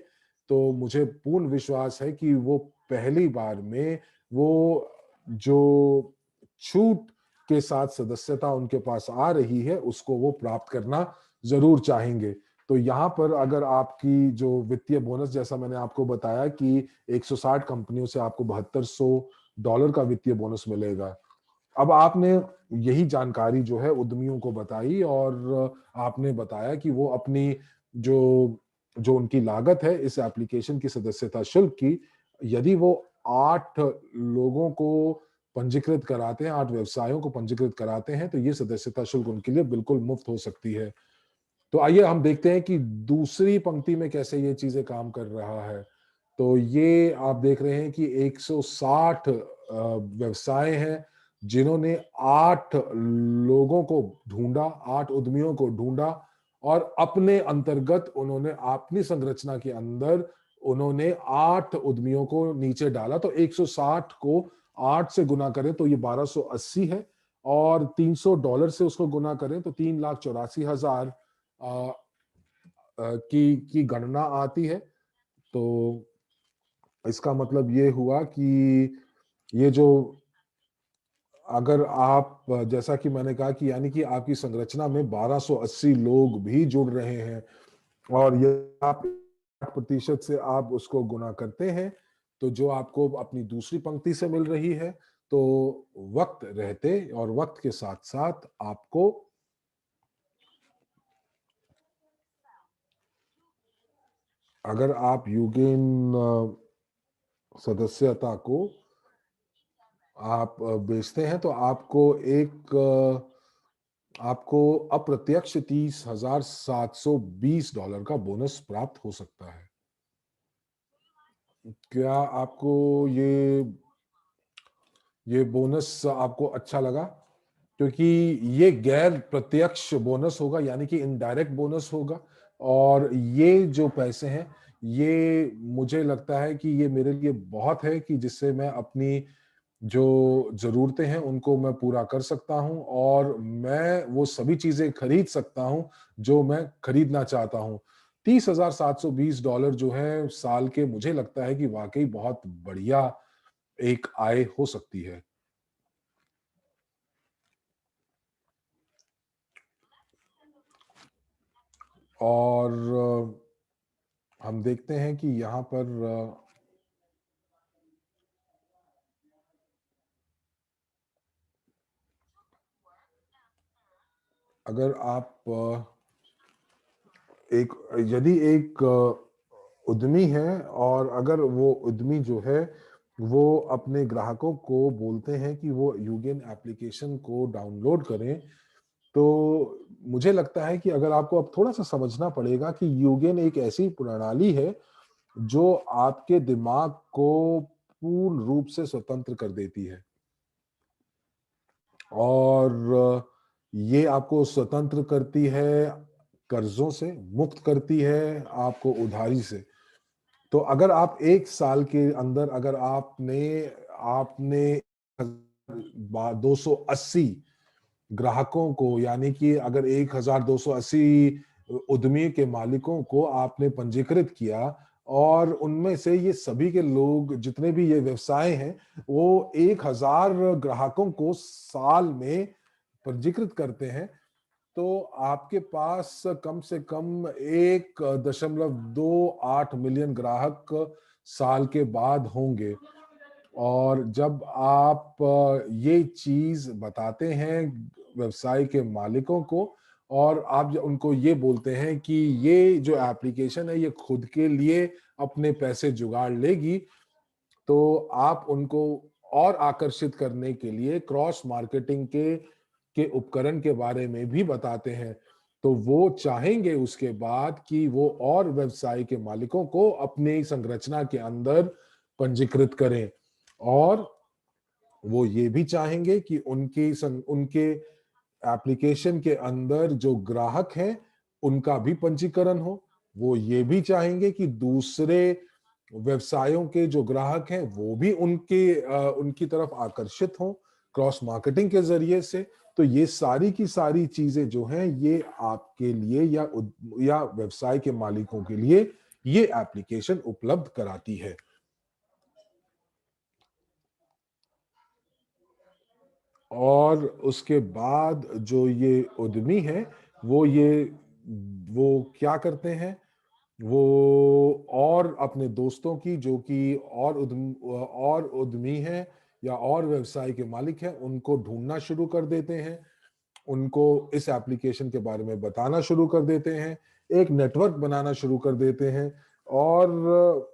तो मुझे पूर्ण विश्वास है कि वो पहली बार में वो जो छूट के साथ सदस्यता उनके पास आ रही है उसको वो प्राप्त करना जरूर चाहेंगे। तो यहाँ पर अगर आपकी जो वित्तीय बोनस, जैसा मैंने आपको बताया कि 160 कंपनियों से आपको $7200 का वित्तीय बोनस मिलेगा। अब आपने यही जानकारी जो है उद्यमियों को बताई, और आपने बताया कि वो अपनी जो जो उनकी लागत है इस एप्लीकेशन की सदस्यता शुल्क की, यदि वो 8 लोगों को पंजीकृत कराते हैं, 8 व्यवसायों को पंजीकृत कराते हैं, तो ये सदस्यता शुल्क उनके लिए बिल्कुल मुफ्त हो सकती है। तो आइए हम देखते हैं कि दूसरी पंक्ति में कैसे ये चीजें काम कर रहा है। तो ये आप देख रहे हैं कि 160 व्यवसाय हैं जिन्होंने 8 लोगों को ढूंढा, 8 उद्यमियों को ढूंढा, और अपने अंतर्गत उन्होंने अपनी संरचना के अंदर उन्होंने 8 उद्यमियों को नीचे डाला। तो 160 को 8 से गुना करें तो ये 1280 है, और $300 से उसको गुना करें तो 3,84,000 की गणना आती है। तो इसका मतलब ये हुआ कि ये जो, अगर आप, जैसा कि मैंने कहा कि यानी कि आपकी संरचना में 1280 लोग भी जुड़ रहे हैं, और ये आप 8% से आप उसको गुना करते हैं, तो जो आपको अपनी दूसरी पंक्ति से मिल रही है, तो वक्त रहते और वक्त के साथ साथ आपको, अगर आप यूगेन सदस्यता को आप बेचते हैं, तो आपको अप्रत्यक्ष $30,720 का बोनस प्राप्त हो सकता है। क्या आपको ये बोनस आपको अच्छा लगा? क्योंकि ये गैर प्रत्यक्ष बोनस होगा, यानी कि इनडायरेक्ट बोनस होगा, और ये जो पैसे हैं, ये मुझे लगता है कि ये मेरे लिए बहुत है कि जिससे मैं अपनी जो ज़रूरतें हैं उनको मैं पूरा कर सकता हूँ, और मैं वो सभी चीज़ें खरीद सकता हूँ जो मैं खरीदना चाहता हूँ। $30,720 जो है साल के, मुझे लगता है कि वाक़ई बहुत बढ़िया एक आय हो सकती है। और हम देखते हैं कि यहाँ पर अगर आप एक यदि एक उद्यमी है, और अगर वो उद्यमी जो है वो अपने ग्राहकों को बोलते हैं कि वो यूगेन एप्लीकेशन को डाउनलोड करें, तो मुझे लगता है कि अगर आपको अब थोड़ा सा समझना पड़ेगा कि यूगेन एक ऐसी प्रणाली है जो आपके दिमाग को पूर्ण रूप से स्वतंत्र कर देती है, और ये आपको स्वतंत्र करती है, कर्जों से मुक्त करती है, आपको उधारी से। तो अगर आप 1 साल के अंदर, अगर आपने आपने 280 ग्राहकों को, यानी कि अगर 1280 उद्यमी के मालिकों को आपने पंजीकृत किया, और उनमें से ये सभी के लोग जितने भी ये व्यवसाय हैं, वो 1000 ग्राहकों को साल में पंजीकृत करते हैं, तो आपके पास कम से कम 1.28 मिलियन ग्राहक साल के बाद होंगे। और जब आप ये चीज बताते हैं व्यवसाय के मालिकों को, और आप उनको ये बोलते हैं कि ये जो एप्लीकेशन है ये खुद के लिए अपने पैसे जुगाड़ लेगी, तो आप उनको और आकर्षित करने के लिए क्रॉस मार्केटिंग के उपकरण के बारे में भी बताते हैं। तो वो चाहेंगे उसके बाद कि वो और व्यवसाय के मालिकों को अपनी संरचना के अंदर पंजीकृत करें, और वो ये भी चाहेंगे कि उनके एप्लीकेशन के अंदर जो ग्राहक हैं उनका भी पंजीकरण हो। वो ये भी चाहेंगे कि दूसरे व्यवसायों के जो ग्राहक हैं वो भी उनकी तरफ आकर्षित हों क्रॉस मार्केटिंग के जरिए से। तो ये सारी की सारी चीजें जो हैं ये आपके लिए या व्यवसाय के मालिकों के लिए ये एप्लीकेशन उपलब्ध कराती है। और उसके बाद जो ये उद्यमी है, वो ये वो क्या करते हैं, वो और अपने दोस्तों की, जो कि और उद्यमी हैं, या और व्यवसाय के मालिक हैं उनको ढूंढना शुरू कर देते हैं, उनको इस एप्लीकेशन के बारे में बताना शुरू कर देते हैं, एक नेटवर्क बनाना शुरू कर देते हैं। और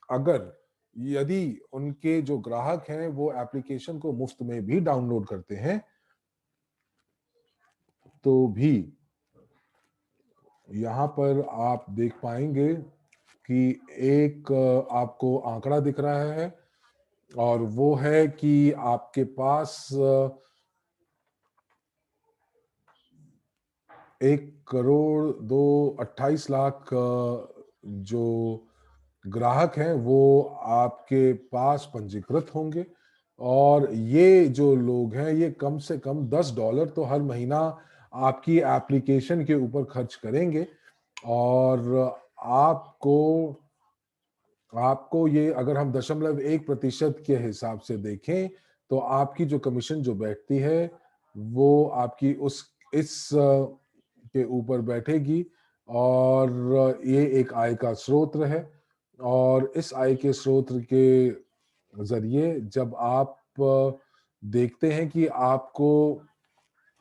अगर यदि उनके जो ग्राहक हैं वो एप्लीकेशन को मुफ्त में भी डाउनलोड करते हैं तो भी यहाँ पर आप देख पाएंगे कि एक आपको आंकड़ा दिख रहा है, और वो है कि आपके पास 1,28,00,000 जो ग्राहक हैं वो आपके पास पंजीकृत होंगे। और ये जो लोग हैं ये कम से कम $10 तो हर महीना आपकी एप्लीकेशन के ऊपर खर्च करेंगे। और आपको आपको ये अगर हम 0.1% के हिसाब से देखें तो आपकी जो कमीशन जो बैठती है वो आपकी उस इस के ऊपर बैठेगी, और ये एक आय का स्रोत है। और इस आय के स्रोत के जरिए जब आप देखते हैं कि आपको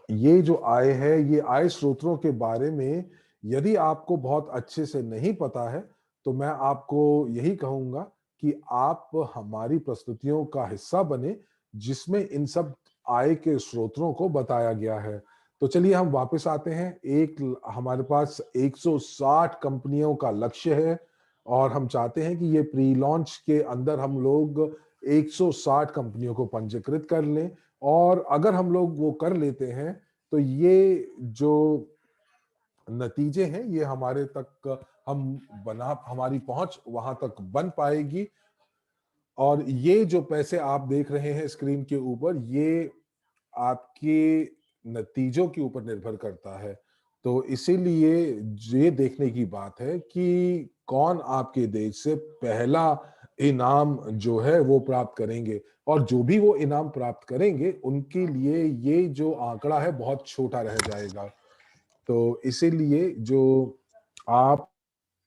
ये जो आय है, ये आय स्रोतों के बारे में यदि आपको बहुत अच्छे से नहीं पता है तो मैं आपको यही कहूंगा कि आप हमारी प्रस्तुतियों का हिस्सा बने जिसमें इन सब आय के स्रोतों को बताया गया है। तो चलिए हम वापस आते हैं। हमारे पास 160 कंपनियों का लक्ष्य है और हम चाहते हैं कि ये प्री लॉन्च के अंदर हम लोग 160 कंपनियों को पंजीकृत कर लें। और अगर हम लोग वो कर लेते हैं तो ये जो नतीजे हैं ये हमारे तक हम बना हमारी पहुंच वहां तक बन पाएगी। और ये जो पैसे आप देख रहे हैं स्क्रीन के ऊपर, ये आपके नतीजों के ऊपर निर्भर करता है। तो इसीलिए ये देखने की बात है कि कौन आपके देश से पहला इनाम जो है वो प्राप्त करेंगे, और जो भी वो इनाम प्राप्त करेंगे उनके लिए ये जो आंकड़ा है बहुत छोटा रह जाएगा। तो इसीलिए जो आप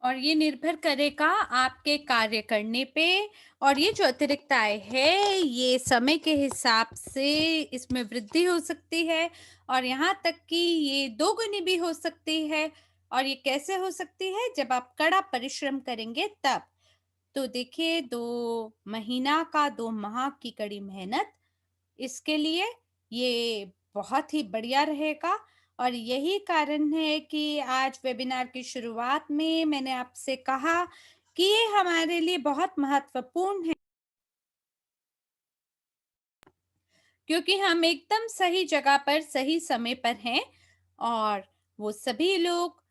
और ये निर्भर करेगा आपके कार्य करने पे, और ये जो अतिरिक्त आय है ये समय के हिसाब से इसमें वृद्धि हो सकती है, और यहाँ तक कि ये दोगुनी भी हो सकती है। और ये कैसे हो सकती है? जब आप कड़ा परिश्रम करेंगे तब। तो देखिए 2 महीना का 2 माह की कड़ी मेहनत, इसके लिए ये बहुत ही बढ़िया रहेगा। और यही कारण है कि आज वेबिनार की शुरुआत में मैंने आपसे कहा कि ये हमारे लिए बहुत महत्वपूर्ण है, क्योंकि हम एकदम सही जगह पर सही समय पर हैं। और वो सभी लोग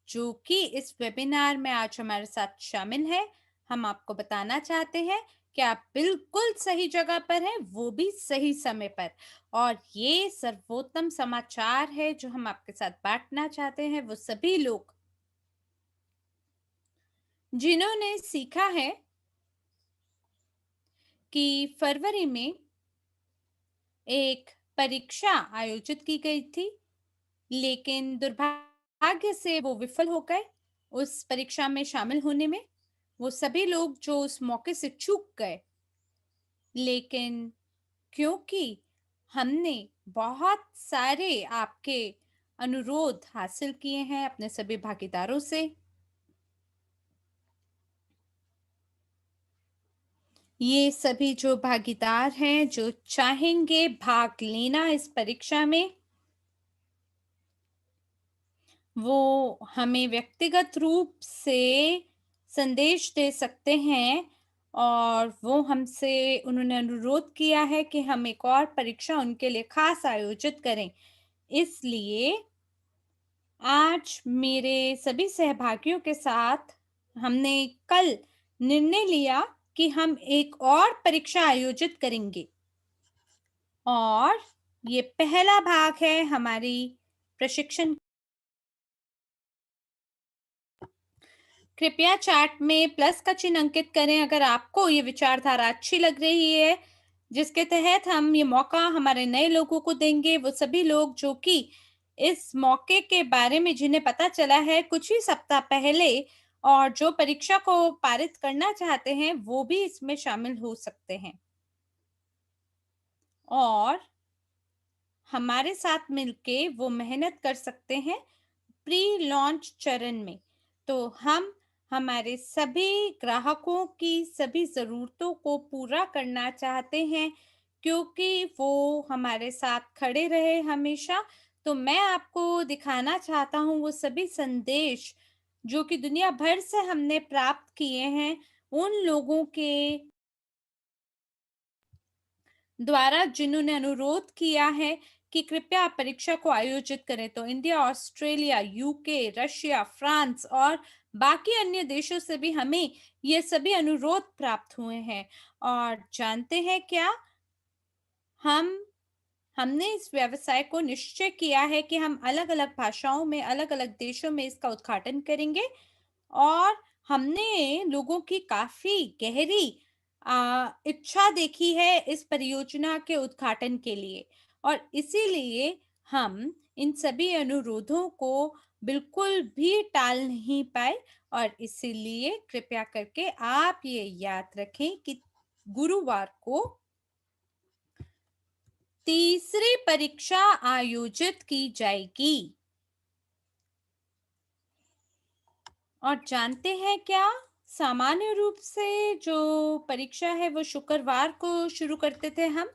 जो कि इस वेबिनार में आज हमारे साथ शामिल हैं, हम आपको बताना चाहते हैं कि आप बिल्कुल सही जगह पर हैं, वो भी सही समय पर। और ये सर्वोत्तम समाचार है जो हम आपके साथ बांटना चाहते हैं। वो सभी लोग जिन्होंने सीखा है कि फरवरी में एक परीक्षा आयोजित की गई थी, लेकिन दुर्भाग्य से वो विफल हो गए उस परीक्षा में शामिल होने में। वो सभी लोग जो उस मौके से चूक गए, लेकिन क्योंकि हमने बहुत सारे आपके अनुरोध हासिल किए हैं अपने सभी भागीदारों से, ये सभी जो भागीदार हैं जो चाहेंगे भाग लेना इस परीक्षा में, वो हमें व्यक्तिगत रूप से संदेश दे सकते हैं। और वो हमसे उन्होंने अनुरोध किया है कि हम एक और परीक्षा उनके लिए खास आयोजित करें। इसलिए आज मेरे सभी सहभागियों के साथ हमने कल निर्णय लिया कि हम एक और परीक्षा आयोजित करेंगे, और ये पहला भाग है हमारी प्रशिक्षण। कृपया चैट में प्लस का चिन्ह अंकित करें अगर आपको ये विचारधारा अच्छी लग रही है, जिसके तहत हम ये मौका हमारे नए लोगों को देंगे। वो सभी लोग जो कि इस मौके के बारे में जिन्हें पता चला है कुछ ही सप्ताह पहले, और जो परीक्षा को पारित करना चाहते हैं वो भी इसमें शामिल हो सकते हैं। और हमारे साथ मिलके वो मेहनत कर सकते हैं प्री लॉन्च चरण में। तो हम हमारे सभी ग्राहकों की सभी ज़रूरतों को पूरा करना चाहते हैं, क्योंकि वो हमारे साथ खड़े रहे हमेशा। तो मैं आपको दिखाना चाहता हूँ वो सभी संदेश जो कि दुनिया भर से हमने प्राप्त किए हैं, उन लोगों के द्वारा जिन्होंने अनुरोध किया है कि कृपया आप परीक्षा को आयोजित करें। तो India, Australia, UK, Russia, France और बाकी अन्य देशों से भी हमें ये सभी अनुरोध प्राप्त हुए हैं। और जानते हैं क्या? हम हमने इस व्यवसाय को निश्चय किया है कि हम अलग-अलग भाषाओं में, अलग-अलग देशों में इसका उद्घाटन करेंगे। और हमने लोगों की काफ़ी गहरी इच्छा देखी है इस परियोजना के उद्घाटन के लिए, और इसीलिए हम इन सभी अनुरोधों को बिल्कुल भी टाल नहीं पाए। और इसीलिए कृपया करके आप ये याद रखें कि गुरुवार को तीसरी परीक्षा आयोजित की जाएगी। और जानते हैं क्या? सामान्य रूप से जो परीक्षा है वो शुक्रवार को शुरू करते थे हम,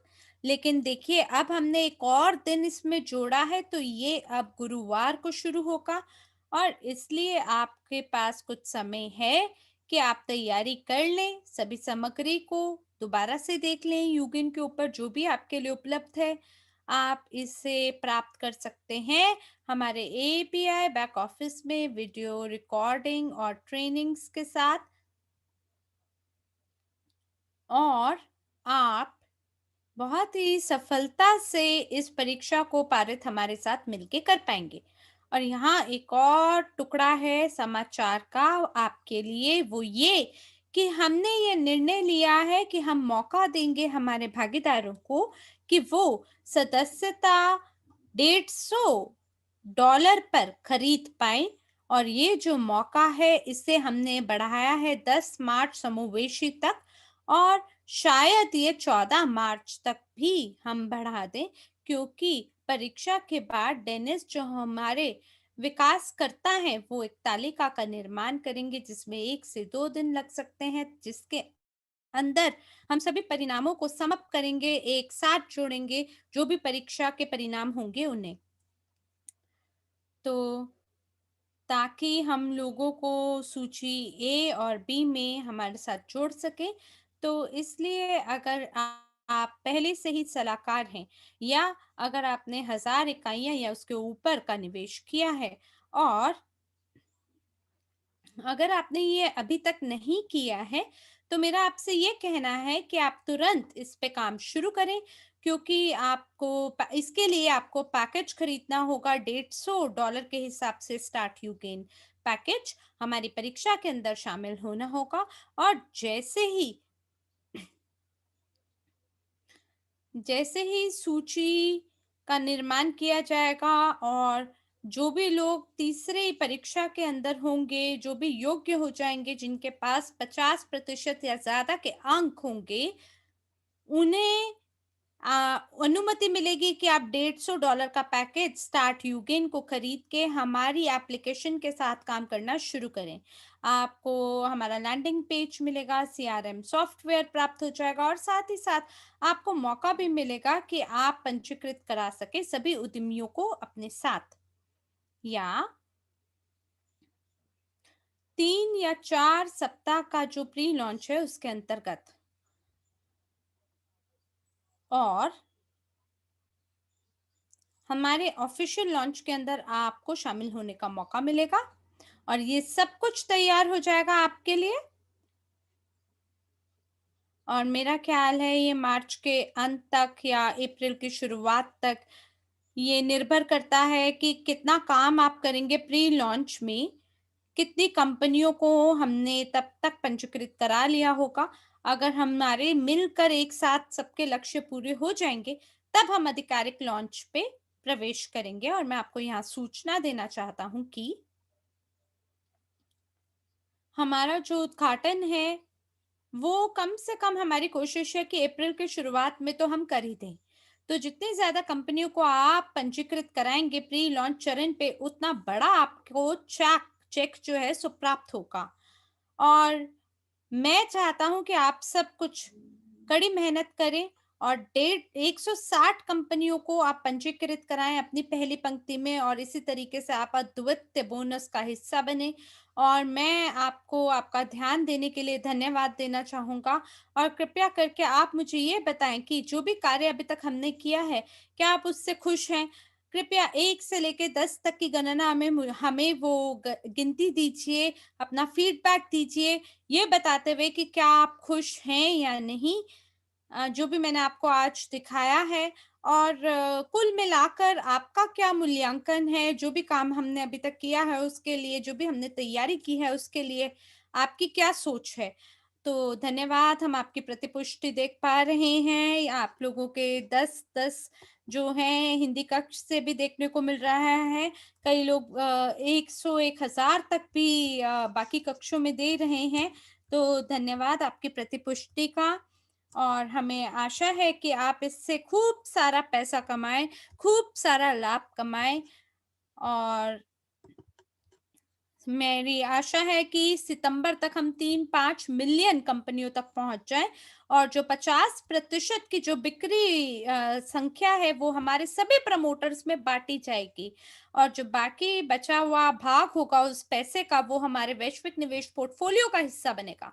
लेकिन देखिए अब हमने एक और दिन इसमें जोड़ा है, तो ये अब गुरुवार को शुरू होगा। और इसलिए आपके पास कुछ समय है कि आप तैयारी कर लें, सभी सामग्री को दोबारा से देख लें, यूगिन के ऊपर जो भी आपके लिए उपलब्ध है आप इसे प्राप्त कर सकते हैं हमारे एपीआई बैक ऑफिस में वीडियो रिकॉर्डिंग और ट्रेनिंग्स के साथ। और आप बहुत ही सफलता से इस परीक्षा को पारित हमारे साथ मिलके कर पाएंगे। और यहाँ एक और टुकड़ा है समाचार का आपके लिए, वो ये कि हमने ये निर्णय लिया है कि हम मौका देंगे हमारे भागीदारों को कि वो सदस्यता $150 पर खरीद पाए। और ये जो मौका है इसे हमने बढ़ाया है 10 मार्च समावेशी तक, और शायद ये 14 मार्च तक भी हम बढ़ा दें, क्योंकि परीक्षा के बाद डेनिस जो हमारे विकास करता है वो एक तालिका का निर्माण करेंगे जिसमें 1 से 2 दिन लग सकते हैं, जिसके अंदर हम सभी परिणामों को समअप करेंगे, एक साथ जोड़ेंगे, जो भी परीक्षा के परिणाम होंगे उन्हें। तो ताकि हम लोगों को सूची ए और बी में हमारे साथ जोड़ सकें। तो इसलिए अगर आप पहले से ही सलाहकार हैं, या अगर आपने 1000 इकाइयाँ या उसके ऊपर का निवेश किया है, और अगर आपने ये अभी तक नहीं किया है, तो मेरा आपसे ये कहना है कि आप तुरंत इस पे काम शुरू करें, क्योंकि इसके लिए आपको पैकेज खरीदना होगा $150 के हिसाब से स्टार्ट यू गेन पैकेज हमारी परीक्षा के अंदर शामिल होना होगा। और जैसे ही सूची का निर्माण किया जाएगा, और जो भी लोग तीसरे परीक्षा के अंदर होंगे, जो भी योग्य हो जाएंगे, जिनके पास 50% या ज्यादा के अंक होंगे, उन्हें अनुमति मिलेगी कि आप $150 का पैकेज स्टार्ट यूगेन को खरीद के हमारी एप्लीकेशन के साथ काम करना शुरू करें। आपको हमारा लैंडिंग पेज मिलेगा, सीआरएम सॉफ्टवेयर प्राप्त हो जाएगा, और साथ ही साथ आपको मौका भी मिलेगा कि आप पंजीकृत करा सके सभी उद्यमियों को अपने साथ, या 3 या 4 सप्ताह का जो प्री लॉन्च है उसके अंतर्गत। और हमारे ऑफिशियल लॉन्च के अंदर आपको शामिल होने का मौका मिलेगा, और ये सब कुछ तैयार हो जाएगा आपके लिए। और मेरा ख्याल है ये मार्च के अंत तक या अप्रैल की शुरुआत तक, ये निर्भर करता है कि कितना काम आप करेंगे प्री लॉन्च में, कितनी कंपनियों को हमने तब तक पंजीकृत करा लिया होगा। अगर हमारे मिलकर एक साथ सबके लक्ष्य पूरे हो जाएंगे, तब हम आधिकारिक लॉन्च पे प्रवेश करेंगे। और मैं आपको यहाँ सूचना देना चाहता हूँ कि हमारा जो उद्घाटन है वो कम से कम हमारी कोशिश है कि अप्रैल की शुरुआत में तो हम कर ही दें। तो जितनी ज़्यादा कंपनियों को आप पंजीकृत कराएँगे प्री लॉन्च चरण पे, उतना बड़ा आपको चेक जो है सो प्राप्त होगा। और मैं चाहता हूँ कि आप सब कुछ कड़ी मेहनत करें और डेढ़ 160 कंपनियों को आप पंजीकृत कराएँ अपनी पहली पंक्ति में, और इसी तरीके से आप अद्वितीय बोनस का हिस्सा बनें। और मैं आपको आपका ध्यान देने के लिए धन्यवाद देना चाहूँगा, और कृपया करके आप मुझे ये बताएँ कि जो भी कार्य अभी तक हमने किया है, क्या आप उससे खुश हैं? कृपया 1 से लेके 10 तक की गणना हमें वो गिनती दीजिए, अपना फीडबैक दीजिए, ये बताते हुए कि क्या आप खुश हैं या नहीं, जो भी मैंने आपको आज दिखाया है। और कुल मिलाकर आपका क्या मूल्यांकन है, जो भी काम हमने अभी तक किया है उसके लिए, जो भी हमने तैयारी की है उसके लिए, आपकी क्या सोच है? तो धन्यवाद, हम आपकी प्रतिपुष्टि देख पा रहे हैं। आप लोगों के 10-10 जो हैं हिंदी कक्ष से भी देखने को मिल रहा है। कई लोग 100, 1000 तक भी बाकी कक्षों में दे रहे हैं। तो धन्यवाद आपकी प्रतिपुष्टि का, और हमें आशा है कि आप इससे खूब सारा पैसा कमाएँ, खूब सारा लाभ कमाएँ। और मेरी आशा है कि सितंबर तक हम 3-5 मिलियन कंपनियों तक पहुँच जाएँ, और जो 50% की जो बिक्री संख्या है, वो हमारे सभी प्रमोटर्स में बाँटी जाएगी, और जो बाकी बचा हुआ भाग होगा उस पैसे का, वो हमारे वैश्विक निवेश पोर्टफोलियो का हिस्सा बनेगा।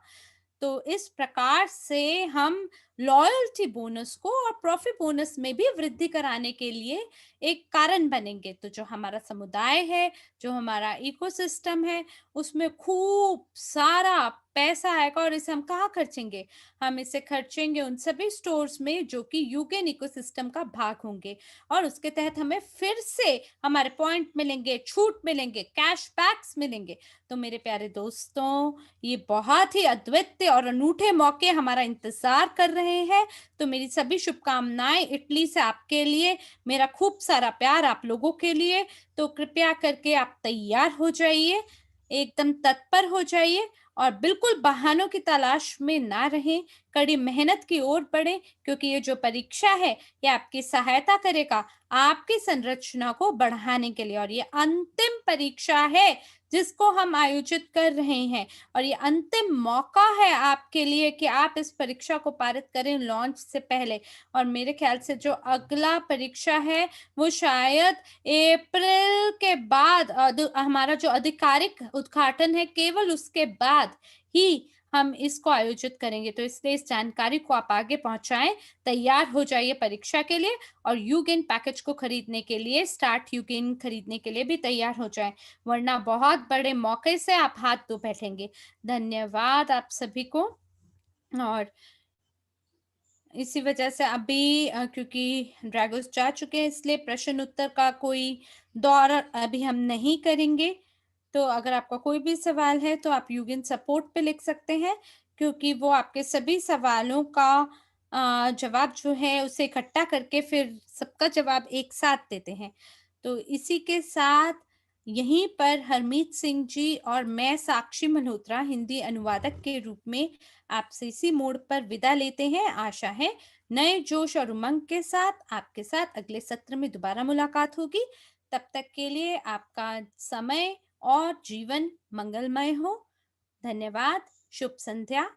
तो इस प्रकार से हम लॉयल्टी बोनस को और प्रॉफिट बोनस में भी वृद्धि कराने के लिए एक कारण बनेंगे। तो जो हमारा समुदाय है, जो हमारा इकोसिस्टम है, उसमें खूब सारा पैसा आएगा, और इसे हम कहाँ खर्चेंगे? हम इसे खर्चेंगे उन सभी स्टोर्स में जो कि यूगेन इकोसिस्टम का भाग होंगे, और उसके तहत हमें फिर से हमारे पॉइंट मिलेंगे, छूट मिलेंगे, कैशबैक्स मिलेंगे। तो मेरे प्यारे दोस्तों, ये बहुत ही अद्वितीय और अनूठे मौके हमारा इंतज़ार कर रहे हैं। तो मेरी सभी शुभकामनाएँ इटली से आपके लिए, मेरा खूब सारा प्यार आप लोगों के लिए। तो कृपया करके आप तैयार हो जाइए, एकदम तत्पर हो जाइए, और बिल्कुल बहानों की तलाश में ना रहें, कड़ी मेहनत की ओर बढ़ें, क्योंकि ये जो परीक्षा है, ये आपकी सहायता करेगा, आपकी संरचना को बढ़ाने के लिए, और ये अंतिम परीक्षा है, जिसको हम आयोजित कर रहे हैं। और ये अंतिम मौका है आपके लिए कि आप इस परीक्षा को पारित करें लॉन्च से पहले। और मेरे ख्याल से जो अगला परीक्षा है, वो शायद अप्रैल के बाद, हमारा जो आधिकारिक उद्घाटन है, केवल उसके बाद ही हम इसको आयोजित करेंगे। तो इसलिए इस जानकारी को आप आगे पहुँचाएँ, तैयार हो जाइए परीक्षा के लिए, और यूगेन पैकेज को खरीदने के लिए, स्टार्ट यूगेन खरीदने के लिए भी तैयार हो जाएँ, वरना बहुत बड़े मौके से आप हाथ धो बैठेंगे। धन्यवाद आप सभी को। और इसी वजह से अभी क्योंकि ड्रैगन्स जा चुके हैं, इसलिए प्रश्न उत्तर का कोई दौर अभी हम नहीं करेंगे। तो अगर आपका कोई भी सवाल है, तो आप यूगिन सपोर्ट पे लिख सकते हैं, क्योंकि वो आपके सभी सवालों का जवाब जो है उसे इकट्ठा करके फिर सबका जवाब एक साथ देते हैं। तो इसी के साथ यहीं पर हरमीत सिंह जी और मैं साक्षी मल्होत्रा हिंदी अनुवादक के रूप में आपसे इसी मोड़ पर विदा लेते हैं। आशा है नए जोश और उमंग के साथ आपके साथ अगले सत्र में दोबारा मुलाकात होगी। तब तक के लिए आपका समय और जीवन मंगलमय हो। धन्यवाद। शुभ संध्या।